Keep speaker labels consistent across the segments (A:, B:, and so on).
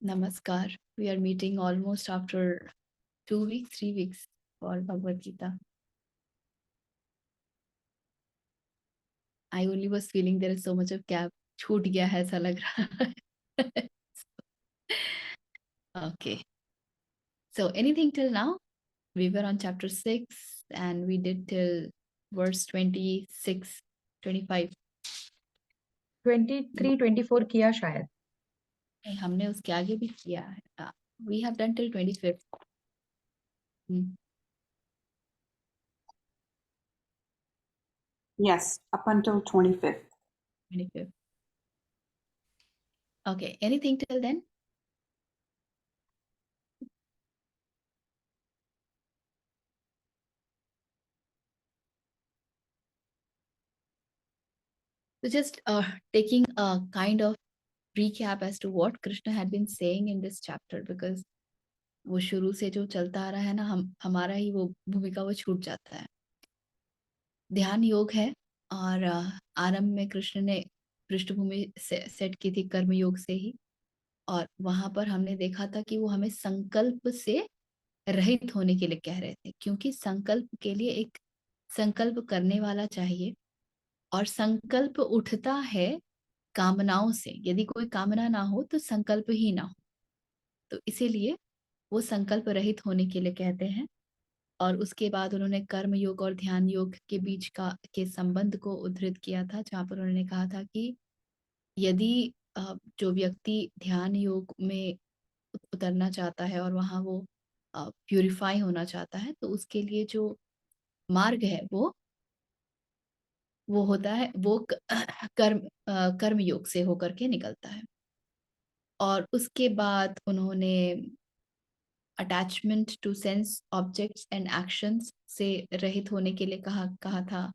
A: Namaskar. We are meeting almost after 2 weeks, 3 weeks for Bhagwad Gita. I only was feeling there is so much of gap. छूट गया है ऐसा लग रहा है. Okay. So anything till now? We were on chapter 6 and we did till verse 26, 25.
B: 23, 24 किया शायद.
A: नहीं, हमने उसके आगे भी किया है. We have done till 25th.
C: Yes, up until 25th.
A: 25th. Okay. Anything till then? So just taking a kind of recap as to what Krishna had been saying in this chapter, because वो शुरू से जो चलता आ रहा है ना, हमारा ही वो भूमिका वो छूट जाता है. ध्यान योग है और आरंभ में कृष्ण ने पृष्ठभूमि सेट की थी कर्म योग से ही, और वहां पर हमने देखा था कि वो हमें संकल्प से रहित होने के लिए कह रहे थे, क्योंकि संकल्प के लिए एक संकल्प करने वाला चाहिए, और संकल्प उठता है कामनाओं से. यदि कोई कामना ना हो तो संकल्प ही ना हो. तो इसीलिए वो संकल्प रहित होने के लिए कहते हैं. और उसके बाद उन्होंने कर्म योग और ध्यान योग के बीच के संबंध को उद्धृत किया था, जहाँ पर उन्होंने कहा था कि यदि जो व्यक्ति ध्यान योग में उतरना चाहता है और वहाँ वो प्यूरिफाई होना चाहता है, तो उसके लिए जो मार्ग है वो होता है, वो कर्म योग से होकर के निकलता है. और उसके बाद उन्होंने attachment to sense objects and actions से रहित होने के लिए कहा था.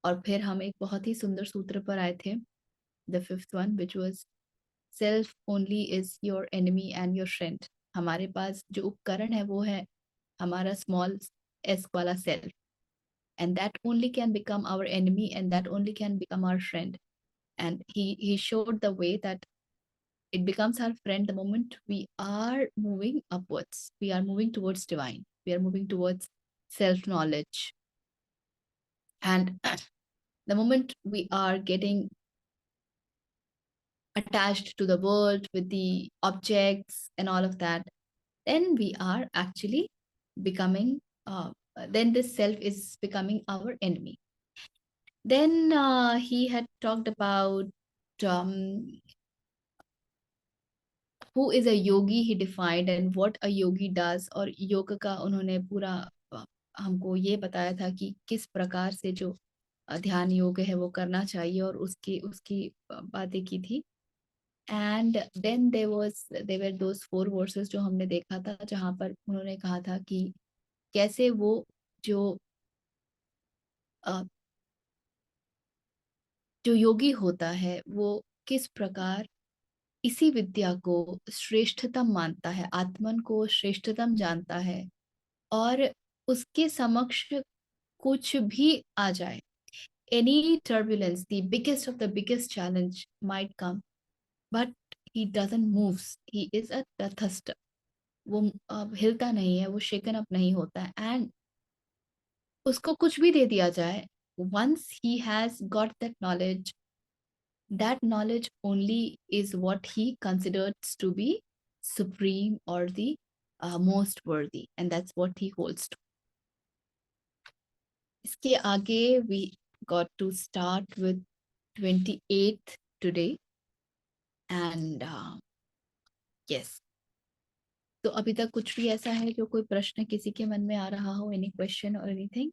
A: और फिर हम एक बहुत ही सुंदर सूत्र पर आए थे, the fifth one, which was self only is your enemy and your friend. हमारे पास जो उपकरण है वो है हमारा स्मॉल एस वाला self, and that only can become our enemy and that only can become our friend. And he showed the way that it becomes our friend the moment we are moving upwards. We are moving towards divine. We are moving towards self-knowledge. And the moment we are getting attached to the world with the objects and all of that, then we are actually becoming, then this self is becoming our enemy. Then he had talked about um, who is a yogi, he defined, and what a yogi does. और योग का उन्होंने पूरा हमको ये बताया था कि किस प्रकार से जो ध्यान योग है वो करना चाहिए, और उसकी बातें की थी. And then there were those 4 verses जो हमने देखा था, जहाँ पर उन्होंने कहा था कि कैसे वो जो योगी होता है वो किस प्रकार इसी विद्या को श्रेष्ठतम मानता है, आत्मन को श्रेष्ठतम जानता है, और उसके समक्ष कुछ भी आ जाए, any turbulence, the biggest of the biggest challenge might come, but he doesn't moves. He is a tathasta. वो हिलता नहीं है, वो shaken up नहीं होता है, and उसको कुछ भी दे दिया जाए, once he has got that knowledge only is what he considers to be supreme or the most worthy, and that's what he holds to. इसके आगे we got to start with 28th today, and yes. तो अभी तक कुछ भी ऐसा है जो कोई प्रश्न किसी के मन में आ रहा हो, any question or anything?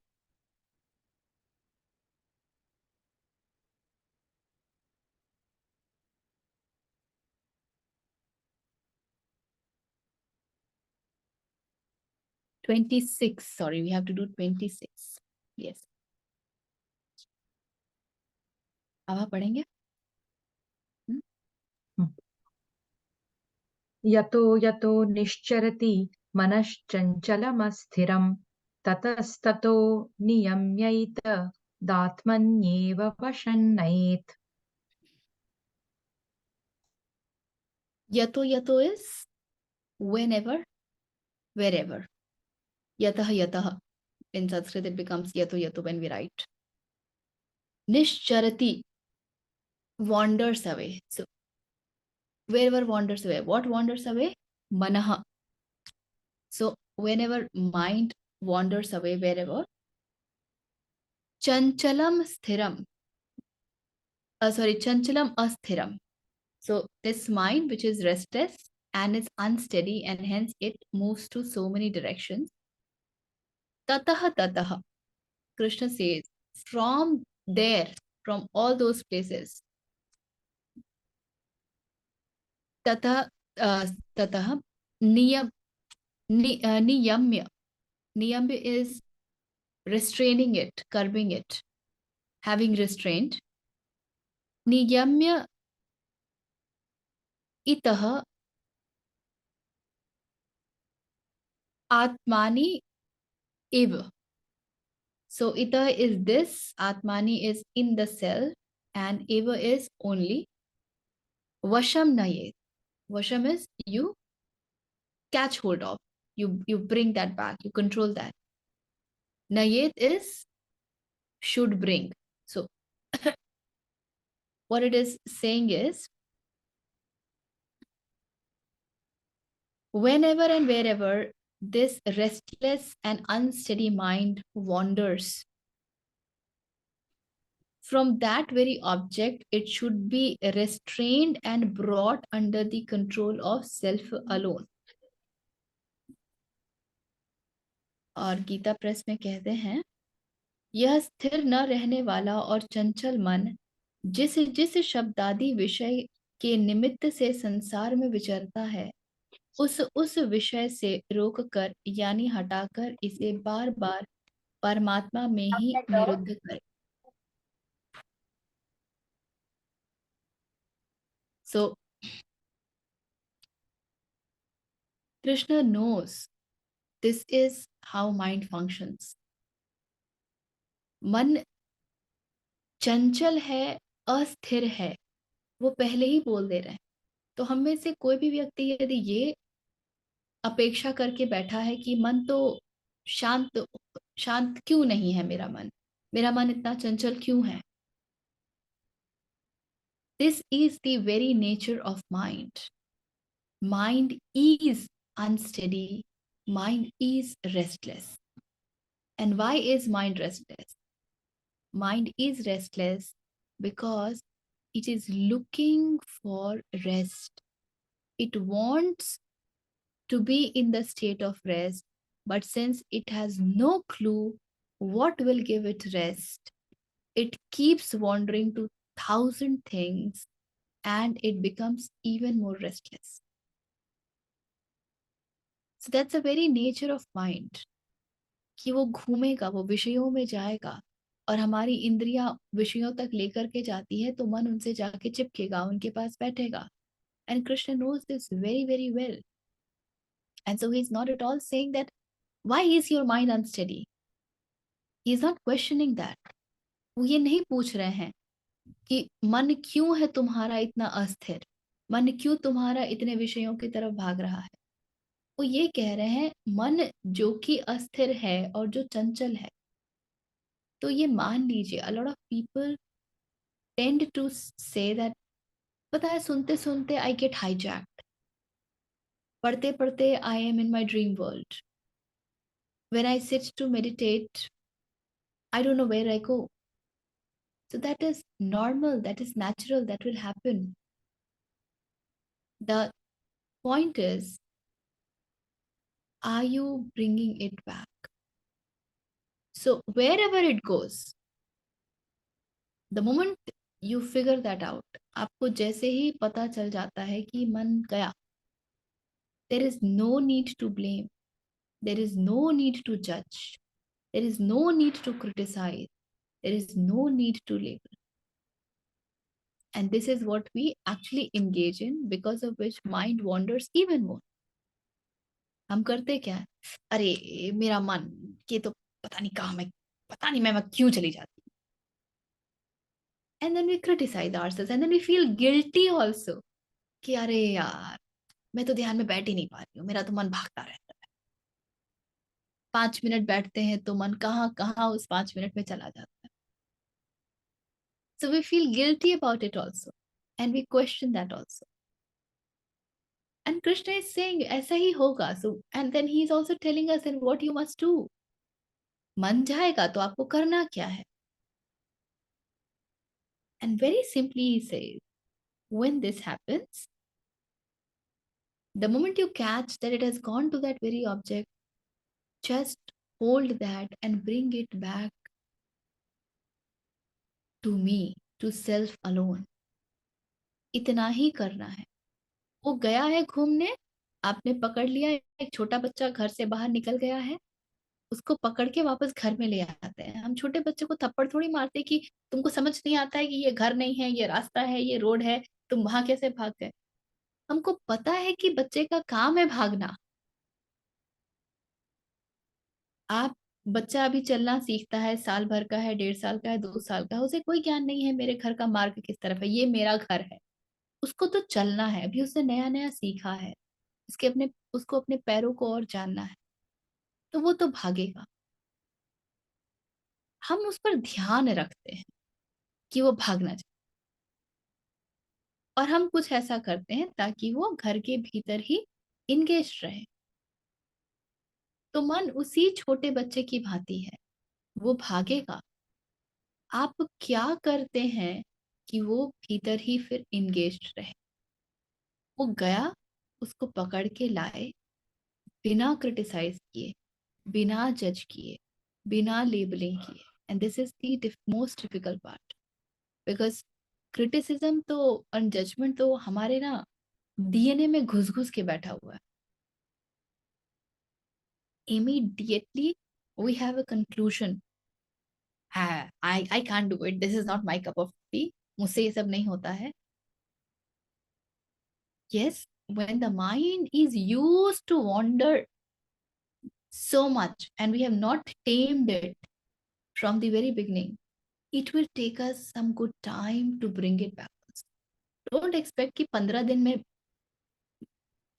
A: $26, sorry, we have to do 26. Yes. अब आप पढ़ेंगे?
B: यतो यतो निश्चरति मनश्चञ्चलमस्थिरं ततस्ततो नियम्यैत दात्मन्येव वशन्नयेत्.
A: Yato yato is whenever, wherever. Yatah yatah. In Sanskrit, it becomes yato yato when we write. Nishcharati, wanders away. So, wherever wanders away. What wanders away? Manaha. So, whenever mind wanders away, wherever. Chanchalam sthiram. Chanchalam asthiram. So, this mind which is restless and is unsteady, and hence it moves to so many directions. Tataha tataha. Krishna says, from there, from all those places. Tata, tataha niyamya. Niyamya is restraining it, curbing it, having restraint. Niyamya itaha atmani eva. So ita is this, atmani is in the self, and eva is only. Vasham nayet. Vasham is you catch hold of, you bring that back, you control that. Nayet is should bring. So what it is saying is, whenever and wherever this restless and unsteady mind wanders, from that very object, it should be restrained and brought under the control of self alone. और Gita press में कहते हैं, यह स्थिर न रहने वाला और चंचल मन जिस जिस शब्दादि विषय के निमित्त से संसार में विचरता है, उस विषय से रोककर यानी हटाकर इसे बार बार परमात्मा में ही निरुद्ध करे. So Krishna knows this is how mind functions. मन चंचल है, अस्थिर है, वो पहले ही बोल दे रहे हैं. तो हम में से कोई भी व्यक्ति यदि ये अपेक्षा करके बैठा है कि मन तो शांत क्यों नहीं है, मेरा मन इतना चंचल क्यों है, this is the very nature of mind. Mind is unsteady, mind is restless. And why is mind restless? Mind is restless because it is looking for rest. It wants to be in the state of rest, but since it has no clue what will give it rest, it keeps wandering to 1,000 things and it becomes even more restless. So that's the very nature of mind. कि वो घूमेगा, वो विषयों में जाएगा, और हमारी इंद्रियां विषयों तक लेकर के जाती है तो मन उनसे जाके चिपकेगा, उनके पास बैठेगा. And Krishna knows this very, very well. And so he's not at all saying that, why is your mind unsteady? He is not questioning that. वो ये नहीं पूछ रहे हैं कि मन क्यों है तुम्हारा इतना अस्थिर, मन क्यों तुम्हारा इतने विषयों की तरफ भाग रहा है. वो ये कह रहे हैं, मन जो कि अस्थिर है और जो चंचल है, तो ये मान लीजिए, a lot of people tend to say that, पता है सुनते सुनते I get hijacked, पढ़ते पढ़ते I am in my dream world, when I sit to meditate I don't know where I go. So that is normal, that is natural, that will happen. The point is, are you bringing it back? So wherever it goes, the moment you figure that out, आपको जैसे ही पता चल जाता है कि मन गया, there is no need to blame, there is no need to judge, there is no need to criticize, there is no need to label. And this is what we actually engage in, because of which mind wanders even more. हम करते क्या है, अरे मेरा मन ये तो पता नहीं कहाँ, मैं क्यों चली जाती. And then we criticize ourselves and then we feel guilty also कि अरे यार मैं तो ध्यान में बैठ ही नहीं पा रही हूँ, मेरा तो मन भागता रहता है। 5 मिनट बैठते हैं तो मन कहाँ कहाँ उस 5 मिनट में चला जाता है। So we feel guilty about it also, and we question that also. And Krishna is saying ऐसा ही होगा. So and then he is also telling us then what you must do. मन जाएगा तो आपको करना क्या है? And very simply he says, when this happens, the moment you catch that it has gone to that very object, just hold that and bring it back to me, to self alone. इतना ही करना है. वो गया है घूमने, आपने पकड़ लिया. एक छोटा बच्चा घर से बाहर निकल गया है, उसको पकड़ के वापस घर में ले आते हैं. हम छोटे बच्चे को थप्पड़ थोड़ी मारते कि तुमको समझ नहीं आता है कि ये घर नहीं है, ये रास्ता है, ये रोड है, तुम वहां कैसे भाग गए. हमको पता है कि बच्चे का काम है भागना. आप बच्चा अभी चलना सीखता है, साल भर का है, 1.5 साल का है, 2 साल का है, उसे कोई ज्ञान नहीं है मेरे घर का मार्ग किस तरफ है, ये मेरा घर है. उसको तो चलना है, अभी उसने नया नया सीखा है, उसको अपने पैरों को और जानना है, तो वो तो भागेगा. हम उस पर ध्यान रखते हैं कि वो भागना चाहिए, और हम कुछ ऐसा करते हैं ताकि वो घर के भीतर ही इंगेज रहे. तो मन उसी छोटे बच्चे की भांति है, वो भागेगा. आप क्या करते हैं कि वो भीतर ही फिर इंगेज्ड रहे. वो गया, उसको पकड़ के लाए, बिना क्रिटिसाइज किए, बिना जज किए, बिना लेबलिंग किए. And this is the most difficult part, because criticism तो और जजमेंट तो हमारे ना डीएनए में घुस घुस के बैठा हुआ है. Immediately we have a conclusion, I can't do it, this is not my cup of tea, मुझसे ये सब नहीं होता है. Yes, when the mind is used to wander so much and we have not tamed it from the very beginning, it will take us some good time to bring it back. Don't expect कि 15 दिन में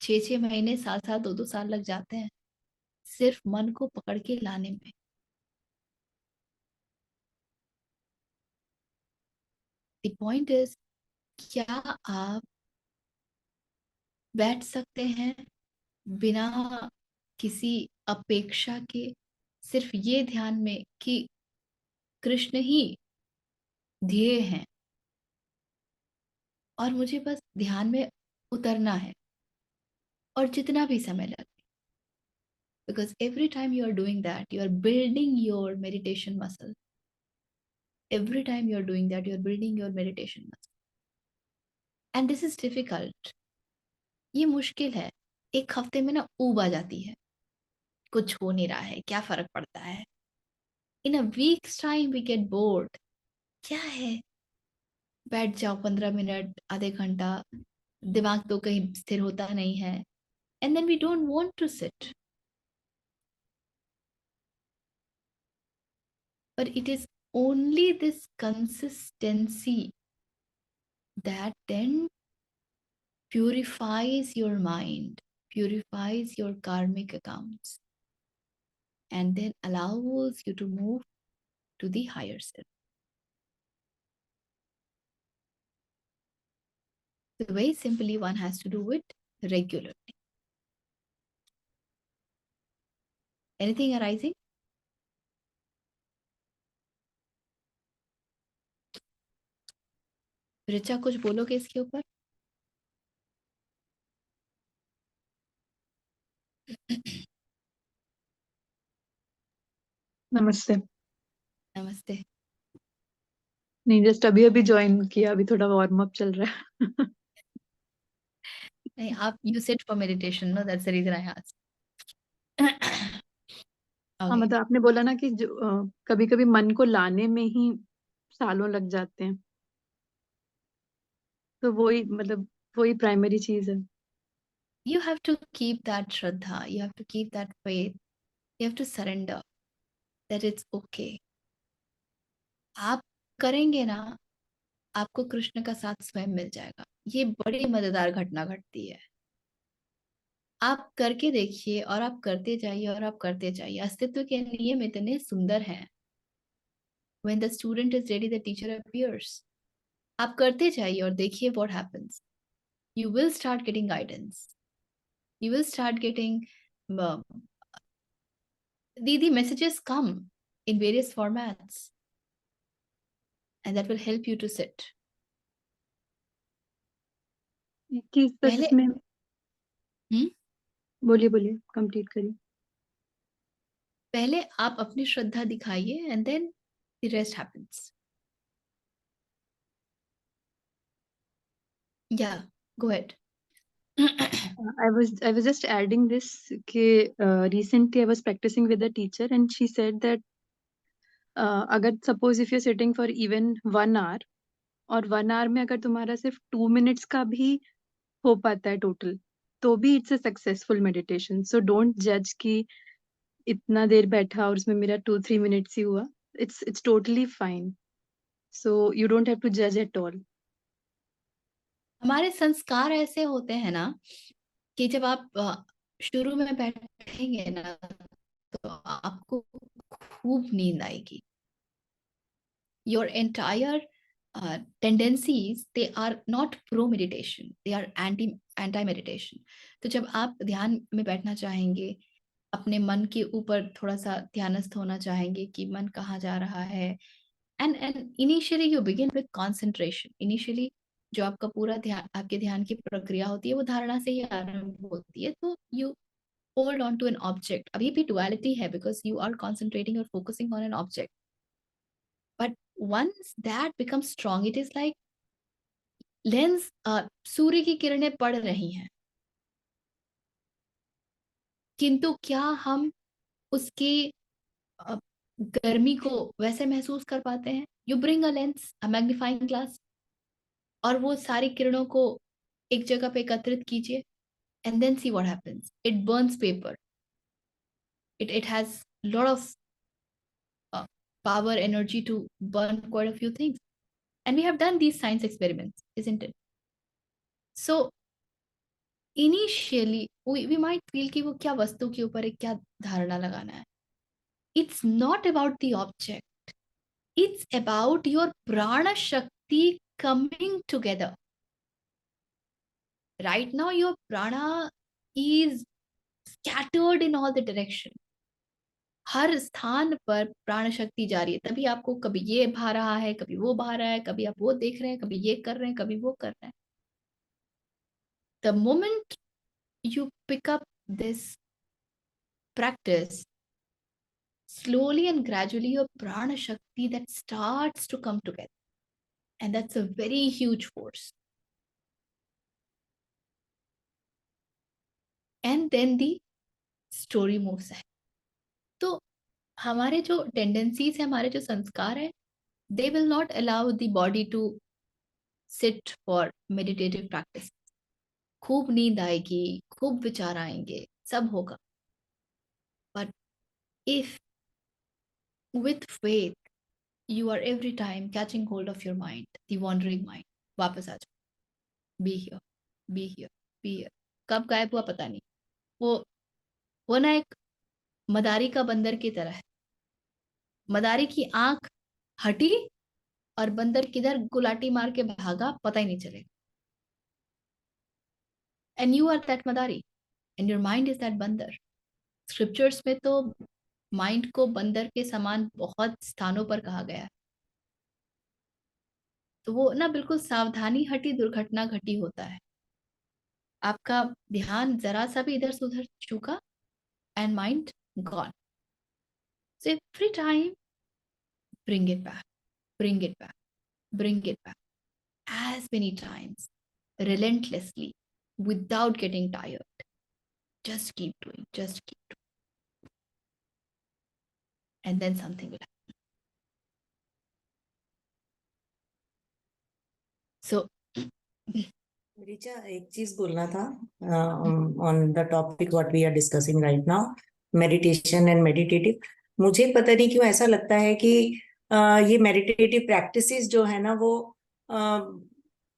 A: 6 6 महीने, साल साल, 2 2 साल लग जाते हैं सिर्फ मन को पकड़ के लाने में. The point is, क्या आप बैठ सकते हैं बिना किसी अपेक्षा के, सिर्फ ये ध्यान में कि कृष्ण ही ध्येय हैं और मुझे बस ध्यान में उतरना है, और जितना भी समय लगे. Because every time you are doing that, you are building your meditation muscle. Every time you are doing that, you are building your meditation muscle. And this is difficult. ये मुश्किल है. एक हफ्ते में ना ऊब आ जाती है, कुछ हो नहीं रहा है, क्या फर्क पड़ता है. In a week's time we get bored. क्या है, बैठ जाओ 15 मिनट, आधे घंटा, दिमाग तो कहीं स्थिर होता नहीं है. And then we don't want to sit. But it is only this consistency that then purifies your mind, purifies your karmic accounts, and then allows you to move to the higher self. So very simply, one has to do it regularly. Anything arising? Richa, कुछ बोलोगे इसके ऊपर?
D: नमस्ते.
A: नमस्ते.
D: नहीं, just अभी अभी join किया, अभी थोड़ा वार्म अप चल रहा है.
A: नहीं, आप you sit for meditation, no? That's the reason I asked.
D: हाँ,
A: Okay.
D: मतलब आपने बोला ना कि कभी कभी मन को लाने में ही सालों लग जाते हैं, तो वही मतलब वही प्राइमरी चीज है.
A: You have to keep that shraddha, you have to keep that faith, you have to surrender that it's okay. आप करेंगे ना, आपको कृष्ण का साथ स्वयं मिल जाएगा. ये बड़ी मजेदार घटना घटती है. आप करके देखिए और आप करते जाइए और आप करते जाइए। अस्तित्व के नियम इतने सुंदर हैं। When the student is ready, the teacher appears. आप करते जाइए और देखिए what happens. You will start getting guidance. You will start getting the messages come in various formats, and that will help you to sit.
D: कि बस
A: पहले
D: इसमें बोलिए बोलिए, कंप्लीट करिए।
A: पहले आप अपनी श्रद्धा दिखाइए and then the rest happens. Yeah, go ahead.
D: I was just adding this कि recently I was practicing with a teacher and she said that अगर suppose if you're sitting for even 1 hour और 1 hour में अगर तुम्हारा सिर्फ 2 minutes का भी हो पाता है टोटल, तो भी it's a successful meditation. So don't जज कि इतना देर बैठा और उसमें मेरा 2-3 minutes ही हुआ। It's totally fine. So you don't have to जज एट ऑल।
A: हमारे संस्कार ऐसे होते हैं ना कि जब आप शुरू में बैठेंगे ना तो आपको खूब नींद आएगी। Your entire tendencies, they are not pro meditation, they are anti meditation. तो जब आप ध्यान में बैठना चाहेंगे, अपने मन के ऊपर थोड़ा सा ध्यानस्थ होना चाहेंगे कि मन कहाँ जा रहा है, and initially you begin with concentration. Initially जो आपका पूरा ध्यान, आपके ध्यान की प्रक्रिया होती है वो धारणा से ही आरंभ होती है। तो you hold on to an object. अभी भी duality है because you are concentrating or focusing on an object. But once that becomes strong, it is like lens सूर्य की किरणें पड़ रही हैं, किंतु क्या हम उसकी गर्मी को वैसे महसूस कर पाते हैं? You bring a lens, a magnifying glass, और वो सारी किरणों को एक जगह पे एकत्रित कीजिए and then see what happens. It burns paper, it has lot of power, energy to burn quite a few things, and we have done these science experiments, isn't it? So initially we might feel कि वो क्या वस्तु के ऊपर एक क्या धारणा लगाना है। It's not about the object, it's about your prana shakti coming together. Right now your prana is scattered in all the direction. हर स्थान पर प्राण शक्ति जा रही है, तभी आपको कभी ये भा रहा है, कभी वो भा रहा है, कभी आप वो देख रहे हैं, कभी ये कर रहे हैं, कभी वो कर रहे हैं। The moment you pick up this practice, slowly and gradually your prana shakti that starts to come together, and that's a very huge force. And then the story moves ahead. तो हमारे जो tendencies है, हमारे जो संस्कार है, they will not allow the body to sit for meditative practice. खूब नींद आएगी, खूब विचार आएंगे, सब होगा, but if with faith you are every time catching hold of your mind, the wandering mind, वापस आ जाओ, be here, be here, be here। कब गायब हुआ पता नहीं। वो ना एक मदारी का बंदर की तरह है। मदारी की आंख हटी और बंदर किधर गुलाटी मार के भागा पता ही नहीं चलेगा। And you are that Madari and your mind is that बंदर। स्क्रिप्चर्स में तो माइंड को बंदर के समान बहुत स्थानों पर कहा गया है। तो वो ना बिल्कुल सावधानी हटी दुर्घटना घटी होता है। आपका ध्यान जरा सा भी इधर से उधर चूका and mind gone. So every time, bring it back, bring it back, bring it back, as many times, relentlessly, without getting tired. Just keep doing, just keep doing. And then something will happen. So,
E: Richa, एक चीज बोलना था on the topic what we are discussing right now, meditation and meditative. मुझे पता नहीं क्यों ऐसा लगता है कि ये मेडिटेटिव प्रैक्टिसेस जो है ना वो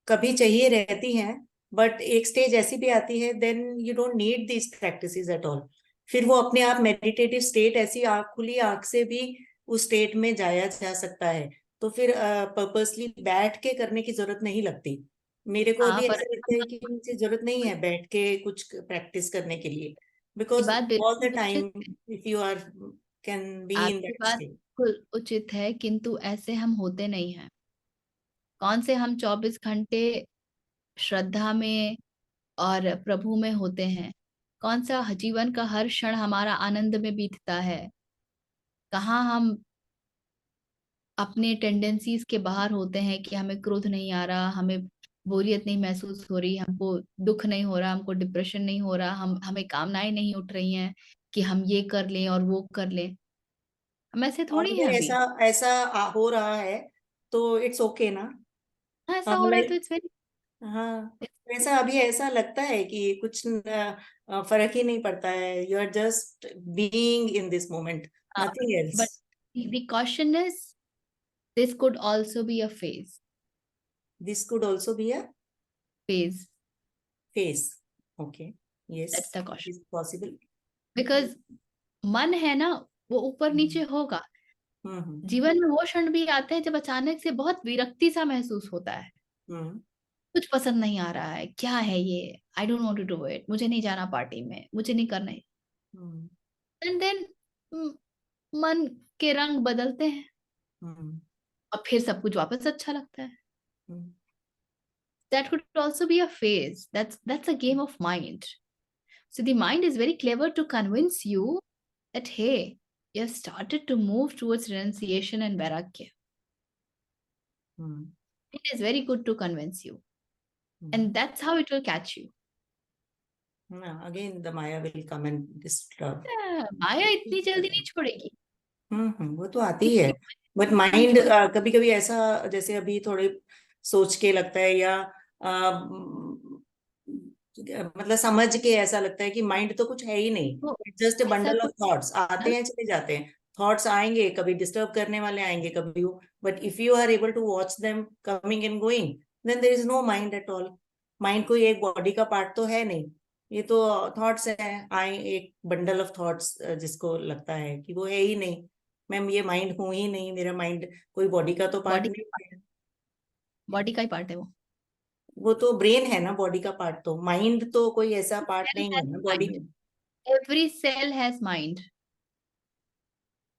E: कभी चाहिए रहती हैं बट एक स्टेज ऐसी भी आती है, then you don't need this practices at all. फिर वो अपने आप मेडिटेटिव स्टेट, ऐसी आँख खुली आँख से भी उस स्टेट में जाया जा सकता है। तो फिर पर्पसली बैठ के करने की जरूरत नहीं लगती। मेरे को
A: हाँ,
E: अभी
A: पर
E: ऐसा लगता है कि मुझे जरूरत नहीं है बैठ के कुछ प्रैक्टिस करने के लिए, बिकॉज
A: बात
E: ऑल द
A: बिल्कुल
E: टाइम
A: उचित है,
E: if you are can be in
A: आपकी
E: दैट
A: बात
E: स्टेट।
A: बिल्कुल उचित है, किंतु ऐसे हम होते नहीं हैं। कौन से हम 24 घंटे श्रद्धा में और प्रभु में होते हैं? कौन सा जीवन का हर क्षण हमारा आनंद में बीतता है? कहाँ हम अपने टेंडेंसीज के बाहर होते हैं कि हमें क्रोध नहीं आ रहा, हमें बोरियत नहीं महसूस हो रही, हमको दुख नहीं हो रहा, हमको डिप्रेशन नहीं हो रहा, हमें कामनाएं नहीं उठ रही हैं कि हम ये कर लें और वो कर लें। हम ऐसे
E: और
A: थोड़ी हैं
E: अगर
A: अभी।
E: ऐसा ऐसा हो रहा है तो इट्स ओके ना।
A: हाँ, ऐसा हो रहा है तो
E: लाइक,
A: इट्स वेरी।
E: हाँ, ऐसा अभी ऐसा लगता है कि कुछ फर्क ही नहीं पड़ता है, you are just being in this moment, nothing
A: but
E: else.
A: The question is, this could also be a
E: this could also be a
A: phase.
E: Face. Okay, yes,
A: that's the question.
E: Is possible.
A: Because मन है ना, वो ऊपर नीचे होगा। जीवन में वो क्षण भी आते हैं जब अचानक से बहुत विरक्ति सा महसूस होता है, कुछ पसंद नहीं आ रहा है, क्या है ये, I don't want to do it, मुझे नहीं जाना पार्टी में, मुझे नहीं करना है। एंड देन मन के रंग बदलते हैं और फिर सब कुछ वापस अच्छा लगता है। That could also be a phase. That's a game of mind. So the mind is very clever to convince you that, hey, you have started to move towards renunciation and vairagya. It is very good to convince you, and that's how it will catch you.
E: Again the maya will come and disturb.
A: माया इतनी जल्दी नहीं छोड़ेगी।
E: वो तो आती ही है, but mind कभी कभी ऐसा, जैसे अभी थोड़े सोच के लगता है, या मतलब समझ के ऐसा लगता है कि माइंड तो कुछ है ही नहीं,
A: तो
E: इट्स जस्ट अ
A: ऐसा
E: बंडल ऑफ
A: कुछ
E: थॉट्स, आते हैं चले जाते हैं। थॉट्स आएंगे, कभी डिस्टर्ब करने वाले आएंगे, कभी वो, but if you are able to watch them coming and going, then there is no mind at all. Mind कोई एक बॉडी का पार्ट तो है नहीं, ये तो थॉट्स है, आए एक बंडल ऑफ थॉट्स, जिसको लगता है कि वो है ही नहीं, मैम ये माइंड हूं ही नहीं, मेरा माइंड कोई बॉडी का तो पार्ट
A: बॉडी
E: नहीं है।
A: बॉडी का ही पार्ट है वो।
E: वो तो ब्रेन है ना बॉडी का पार्ट, तो माइंड तो कोई ऐसा पार्ट
A: Cell
E: नहीं
A: has
E: है ना बॉडी
A: mind.
E: में।
A: Every cell has mind.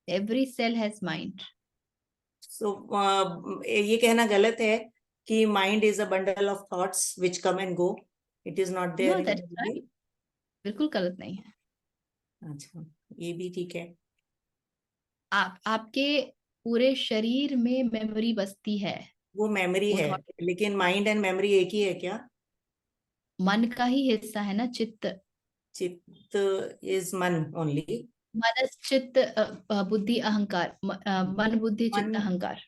A: Every cell has mind.
E: So ये कहना गलत है कि mind is a bundle of thoughts which come and go, it is not there
A: No,
E: in
A: that's
E: body.
A: right. बिल्कुल गलत नहीं है।
E: अच्छा, ये भी ठीक है।
A: आपके पूरे शरीर में मेमोरी बसती है।
E: वो मेमोरी
A: वो
E: है,
A: थॉट
E: लेकिन माइंड एंड मेमोरी एक ही है क्या?
A: मन का ही हिस्सा है ना, चित्त।
E: चित्त इज मन ओनली।
A: मनस चित्त बुद्धि अहंकार, मन बुद्धि
E: मन,
A: चित्त अहंकार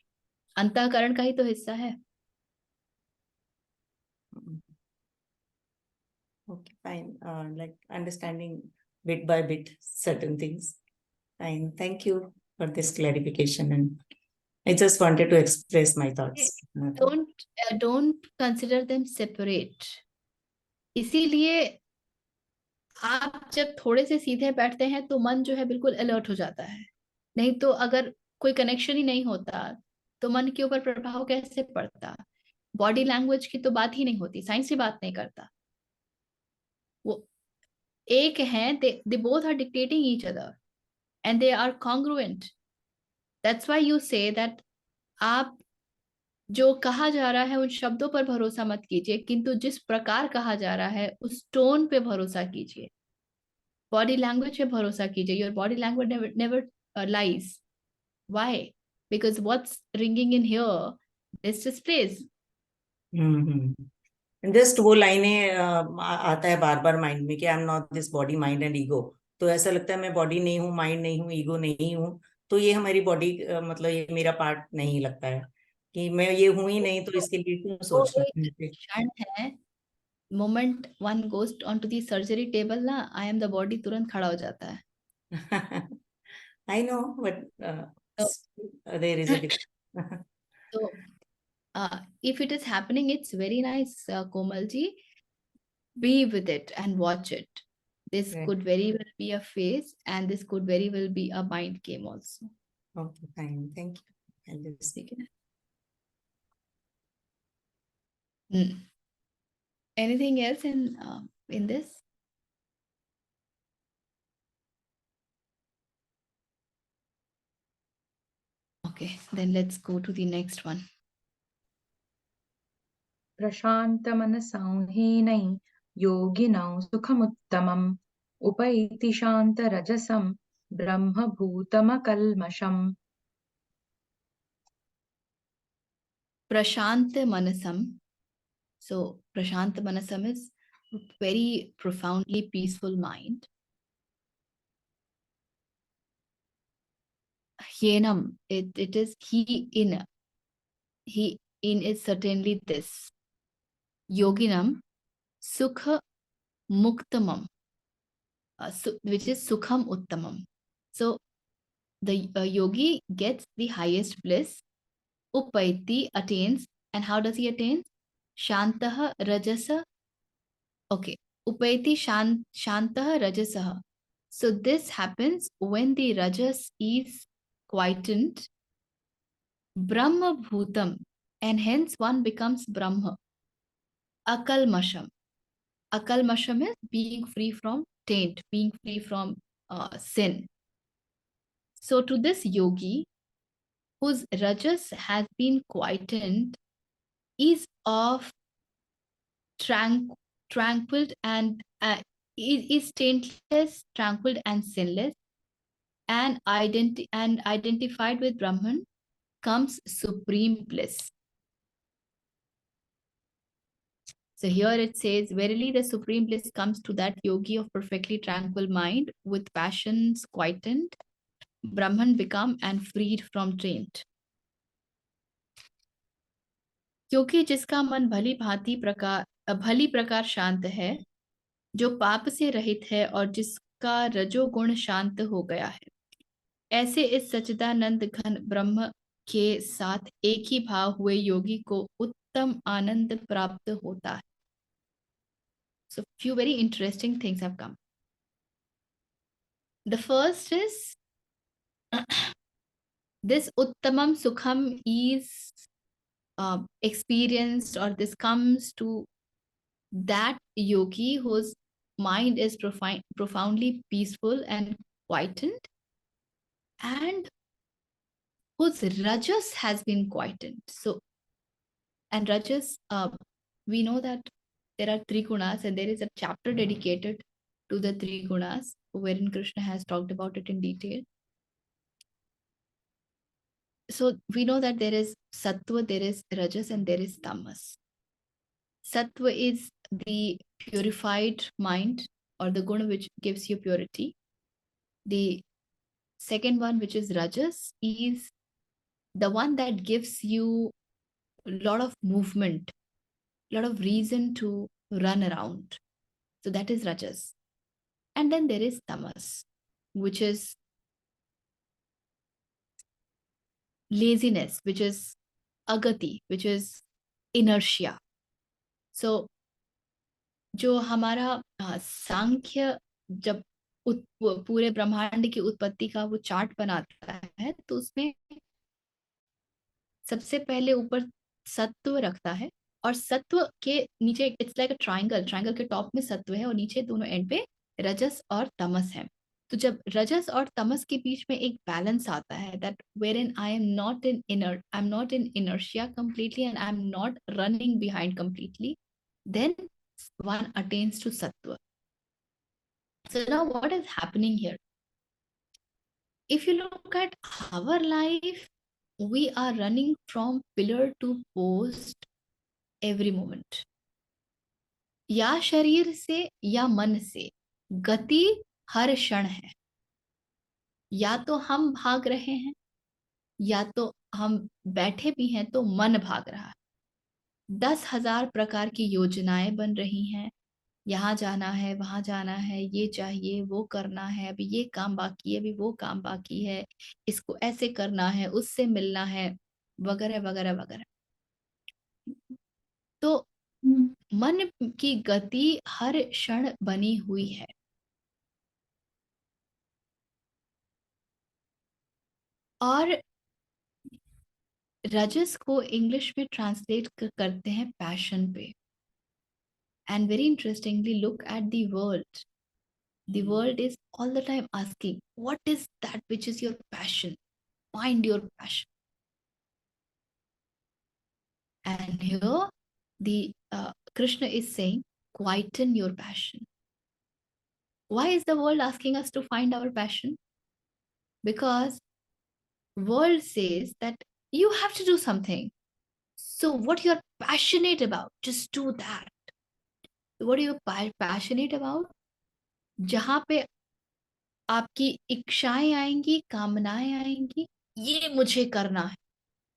A: अंतःकरण का ही तो हिस्सा है।
E: okay, fine, like understanding bit by bit certain things. Fine, thank you for this clarification, and I just wanted to express my thoughts.
A: Don't consider them separate. इसीलिए आप जब थोड़े से सीधे बैठते हैं तो मन जो है बिल्कुल अलर्ट हो जाता है। नहीं तो अगर कोई कनेक्शन ही नहीं होता तो मन के ऊपर प्रभाव कैसे पड़ता? बॉडी लैंग्वेज की तो बात ही नहीं होती, साइंस की बात नहीं करता। वो एक है, they both are dictating each other and they are congruent. That's why you say that आप जो कहा जा रहा है उन शब्दों पर भरोसा मत कीजिए, किंतु जिस प्रकार कहा जा रहा है उस टोन पे भरोसा कीजिए, बॉडी लैंग्वेज पे भरोसा कीजिए। Your body language never lies. Why? Because what's ringing in here, this displays.
E: Just वो लाइनें आता है बार बार माइंड में कि I am not this body mind and ego. तो ऐसा लगता है मैं बॉडी नहीं हूँ, माइंड नहीं हूँ, ईगो नहीं हूँ, तो ये हमारी बॉडी, मतलब ये मेरा पार्ट नहीं लगता है कि मैं ये हूं ही नहीं, तो इसके लिए क्यों
A: वो
E: सोचना
A: एक
E: है।
A: क्षण है, moment one goes on to the surgery table ना, आई एम द बॉडी तुरंत खड़ा हो जाता है।
E: आई नो, बट
A: तो
E: देयर इज अ डिफरेंस।
A: तो if it is happening, it's very nice, Komal ji. be with it and watch it. This
E: Right.
A: could very well be a phase, and this could very well be a mind game also.
E: Okay, fine. Thank you. I'll just
A: ठीक है ना? Anything else in this? Okay, then let's go to the next one.
B: प्रशान्तमनसंहीनै योगिनौ सुखमुत्तमम् उपैति शान्तरजसं ब्रह्मभूतमकल्मषम्.
A: Prashant Manasam. So Prashant Manasam is very profoundly peaceful mind. Hyenam, it is he in. He in is certainly this. Yoginam Sukha Muktamam, which is Sukham Uttamam. So the yogi gets the highest bliss. Upaiti attains, and how does he attain? Shantaha Rajasa. Okay, Upaiti Shantaha Rajasaha. So this happens when the Rajas is quietened, Brahma Bhutam, and hence one becomes Brahma. Akalmasham. Akalmasham is being free from taint, being free from sin. So to this yogi, whose Rajas has been quietened, is of tranquil and is taintless, tranquil and sinless, and identified with Brahman, comes supreme bliss. So here it says, verily the supreme bliss comes to that yogi of perfectly tranquil mind, with passions quietened, Brahman become and freed from taint. क्योंकि जिसका मन भली प्रकार शांत है, जो पाप से रहित है और जिसका रजोगुण शांत हो गया है, ऐसे इस सच्चिदानंद घन ब्रह्म के साथ एक ही भाव हुए योगी को उत्तम आनंद प्राप्त होता है. So few very interesting things have come. The first is this Uttamam Sukham is experienced, or this comes to that yogi whose mind is profoundly peaceful and quietened, and whose rajas has been quietened. So, and rajas, we know that there are three gunas, and there is a chapter dedicated to the three gunas, wherein Krishna has talked about it in detail. So we know that there is sattva, there is rajas, and there is tamas. Sattva is the purified mind, or the guna which gives you purity. The second one, which is rajas, is the one that gives you a lot of movement, a lot of reason to run around. So that is rajas. And then there is tamas, which is laziness, which is agati, which is inertia. So जो हमारा सांख्य जब पूरे ब्रह्मांड की उत्पत्ति का वो chart बनाता है, तो उसमें सबसे पहले ऊपर सत्व रखता है, और सत्व के नीचे इट्स लाइक अ ट्रायंगल के टॉप में सत्व है और नीचे दोनों एंड पे रजस और तमस है. तो जब रजस और तमस के बीच में एक बैलेंस आता है, that wherein I am not in inertia completely and I am not running behind completely, then one attains to sattva. So now what is happening here? If you look at our life, we are running from pillar to post every moment. या शरीर से या मन से गति हर क्षण है. या तो हम भाग रहे हैं, या तो हम बैठे भी हैं तो मन भाग रहा है. 10,000 प्रकार की योजनाएं बन रही हैं. यहाँ जाना है, वहां जाना है, ये चाहिए, वो करना है, अभी ये काम बाकी है, अभी वो काम बाकी है, इसको ऐसे करना है, उससे मिलना है, वगैरह वगैरह वगैरह. तो मन की गति हर क्षण बनी हुई है, और रजस को इंग्लिश में ट्रांसलेट करते हैं पैशन पे. And very interestingly, look at the world. The world is all the time asking, what is that which is your passion? Find your passion. And here, the Krishna is saying, quieten your passion. Why is the world asking us to find our passion? Because world says that you have to do something. So what you're passionate about, just do that. What are you passionate about? जहाँ पे आपकी इच्छाएं आएंगी, कामनाएं आएंगी, ये मुझे करना है,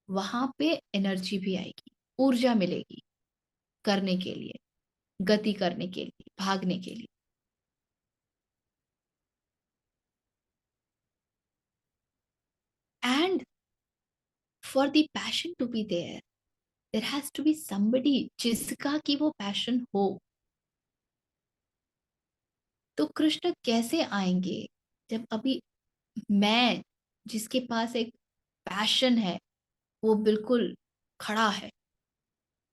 A: वहां पे एनर्जी भी आएगी, ऊर्जा मिलेगी करने के लिए, गति करने के लिए, भागने के लिए. And for the passion to be there has to be somebody जिसका कि वो पैशन हो. तो कृष्ण कैसे आएंगे जब अभी मैं, जिसके पास एक पैशन है, वो बिल्कुल खड़ा है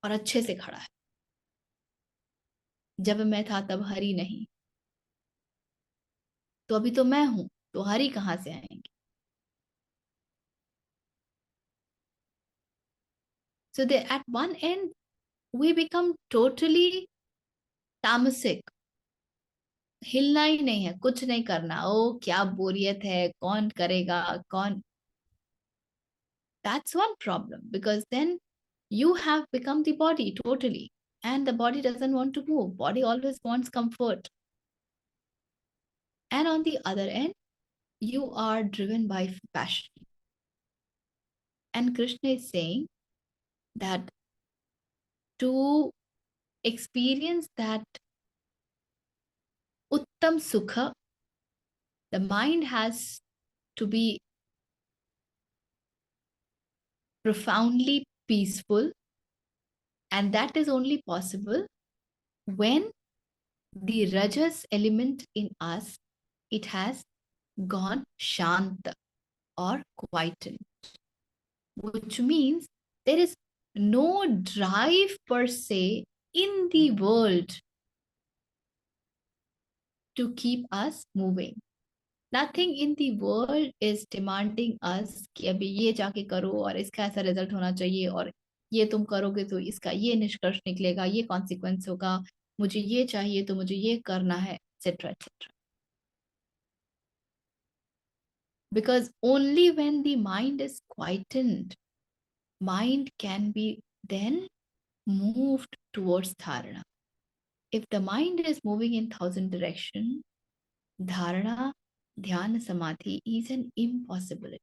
A: और अच्छे से खड़ा है. जब मैं था तब हरि नहीं, तो अभी तो मैं हूं, तो हरि कहां से आएंगे? So that at one end we become totally tamasic. हिलना ही नहीं है, कुछ नहीं करना, ओ क्या बोरियत है, कौन करेगा, कौन. That's one problem, because then you have become the body totally, and the body doesn't want to move. Body always wants comfort. And on the other end, you are driven by passion. And Krishna is saying that to experience that uttam sukha, the mind has to be profoundly peaceful, and that is only possible when the rajas element in us, it has gone shanta or quietened, which means there is no drive per se in the world to keep us moving. Nothing in the world is demanding us कि अभी ये जाके करो और इसका ऐसा result होना चाहिए, और ये तुम करोगे तो इसका ये निष्कर्ष निकलेगा, ये कॉन्सिक्वेंस होगा, मुझे ये चाहिए तो मुझे ये करना है, etc. etc. Because only when the mind is quietened, mind can be then moved towards dharana. If the mind is moving in 1,000 directions, dharana, dhyana, samadhi is an impossibility.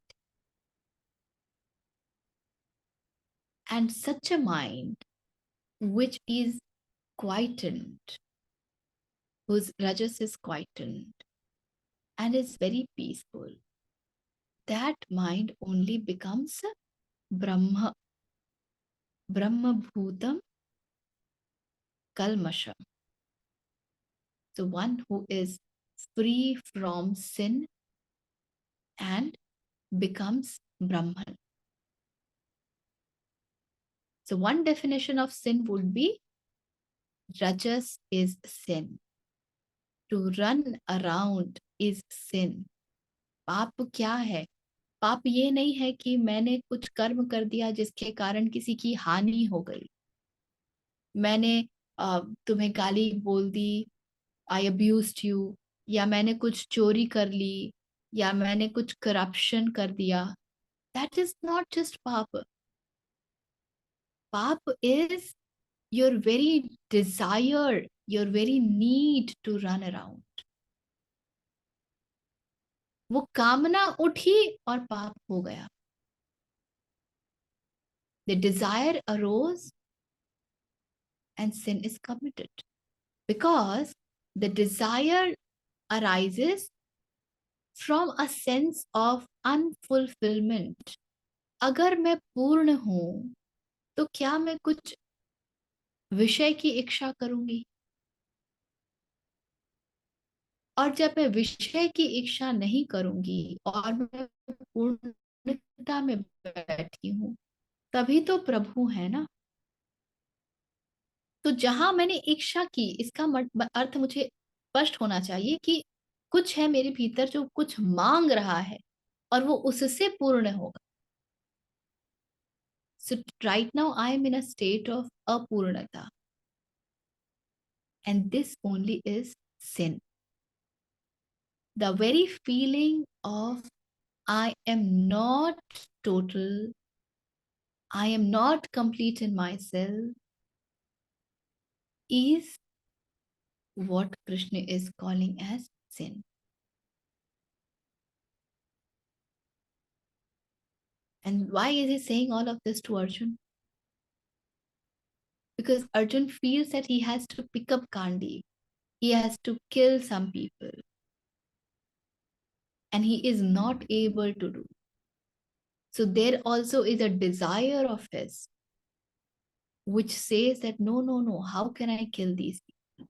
A: And such a mind which is quietened, whose rajas is quietened and is very peaceful, that mind only becomes Brahma, Brahma Bhutam Kalmasha. So one who is free from sin and becomes Brahman. So one definition of sin would be rajas is sin. To run around is sin. पाप क्या है? पाप ये नहीं है कि मैंने कुछ कर्म कर दिया जिसके कारण किसी की हानि हो गई. मैंने तुम्हें गाली बोल दी, आई अब्यूज्ड यू, या मैंने कुछ चोरी कर ली, या मैंने कुछ करप्शन कर दिया. That is not just पाप. पाप is your very desire, your very need to run around. वो कामना उठी और पाप हो गया. The desire arose and sin is committed, because the desire arises from a sense of unfulfillment. अगर मैं पूर्ण हूं तो क्या मैं कुछ विषय की इच्छा करूंगी, और जब मैं विषय की इच्छा नहीं करूंगी और मैं पूर्णता में बैठी हूं, तभी तो प्रभु है ना। तो जहां मैंने इच्छा की, इसका अर्थ मुझे स्पष्ट होना चाहिए कि कुछ है मेरे भीतर जो कुछ मांग रहा है और वो उससे पूर्ण होगा। So right now I am in a state of apurnata, and this only is sin. The very feeling of I am not total, I am not complete in myself is what Krishna is calling as sin. And why is he saying all of this to Arjun? Because Arjun feels that he has to pick up Kandi, he has to kill some people, and he is not able to do. So there also is a desire of his which says that no, no, no, how can I kill these people?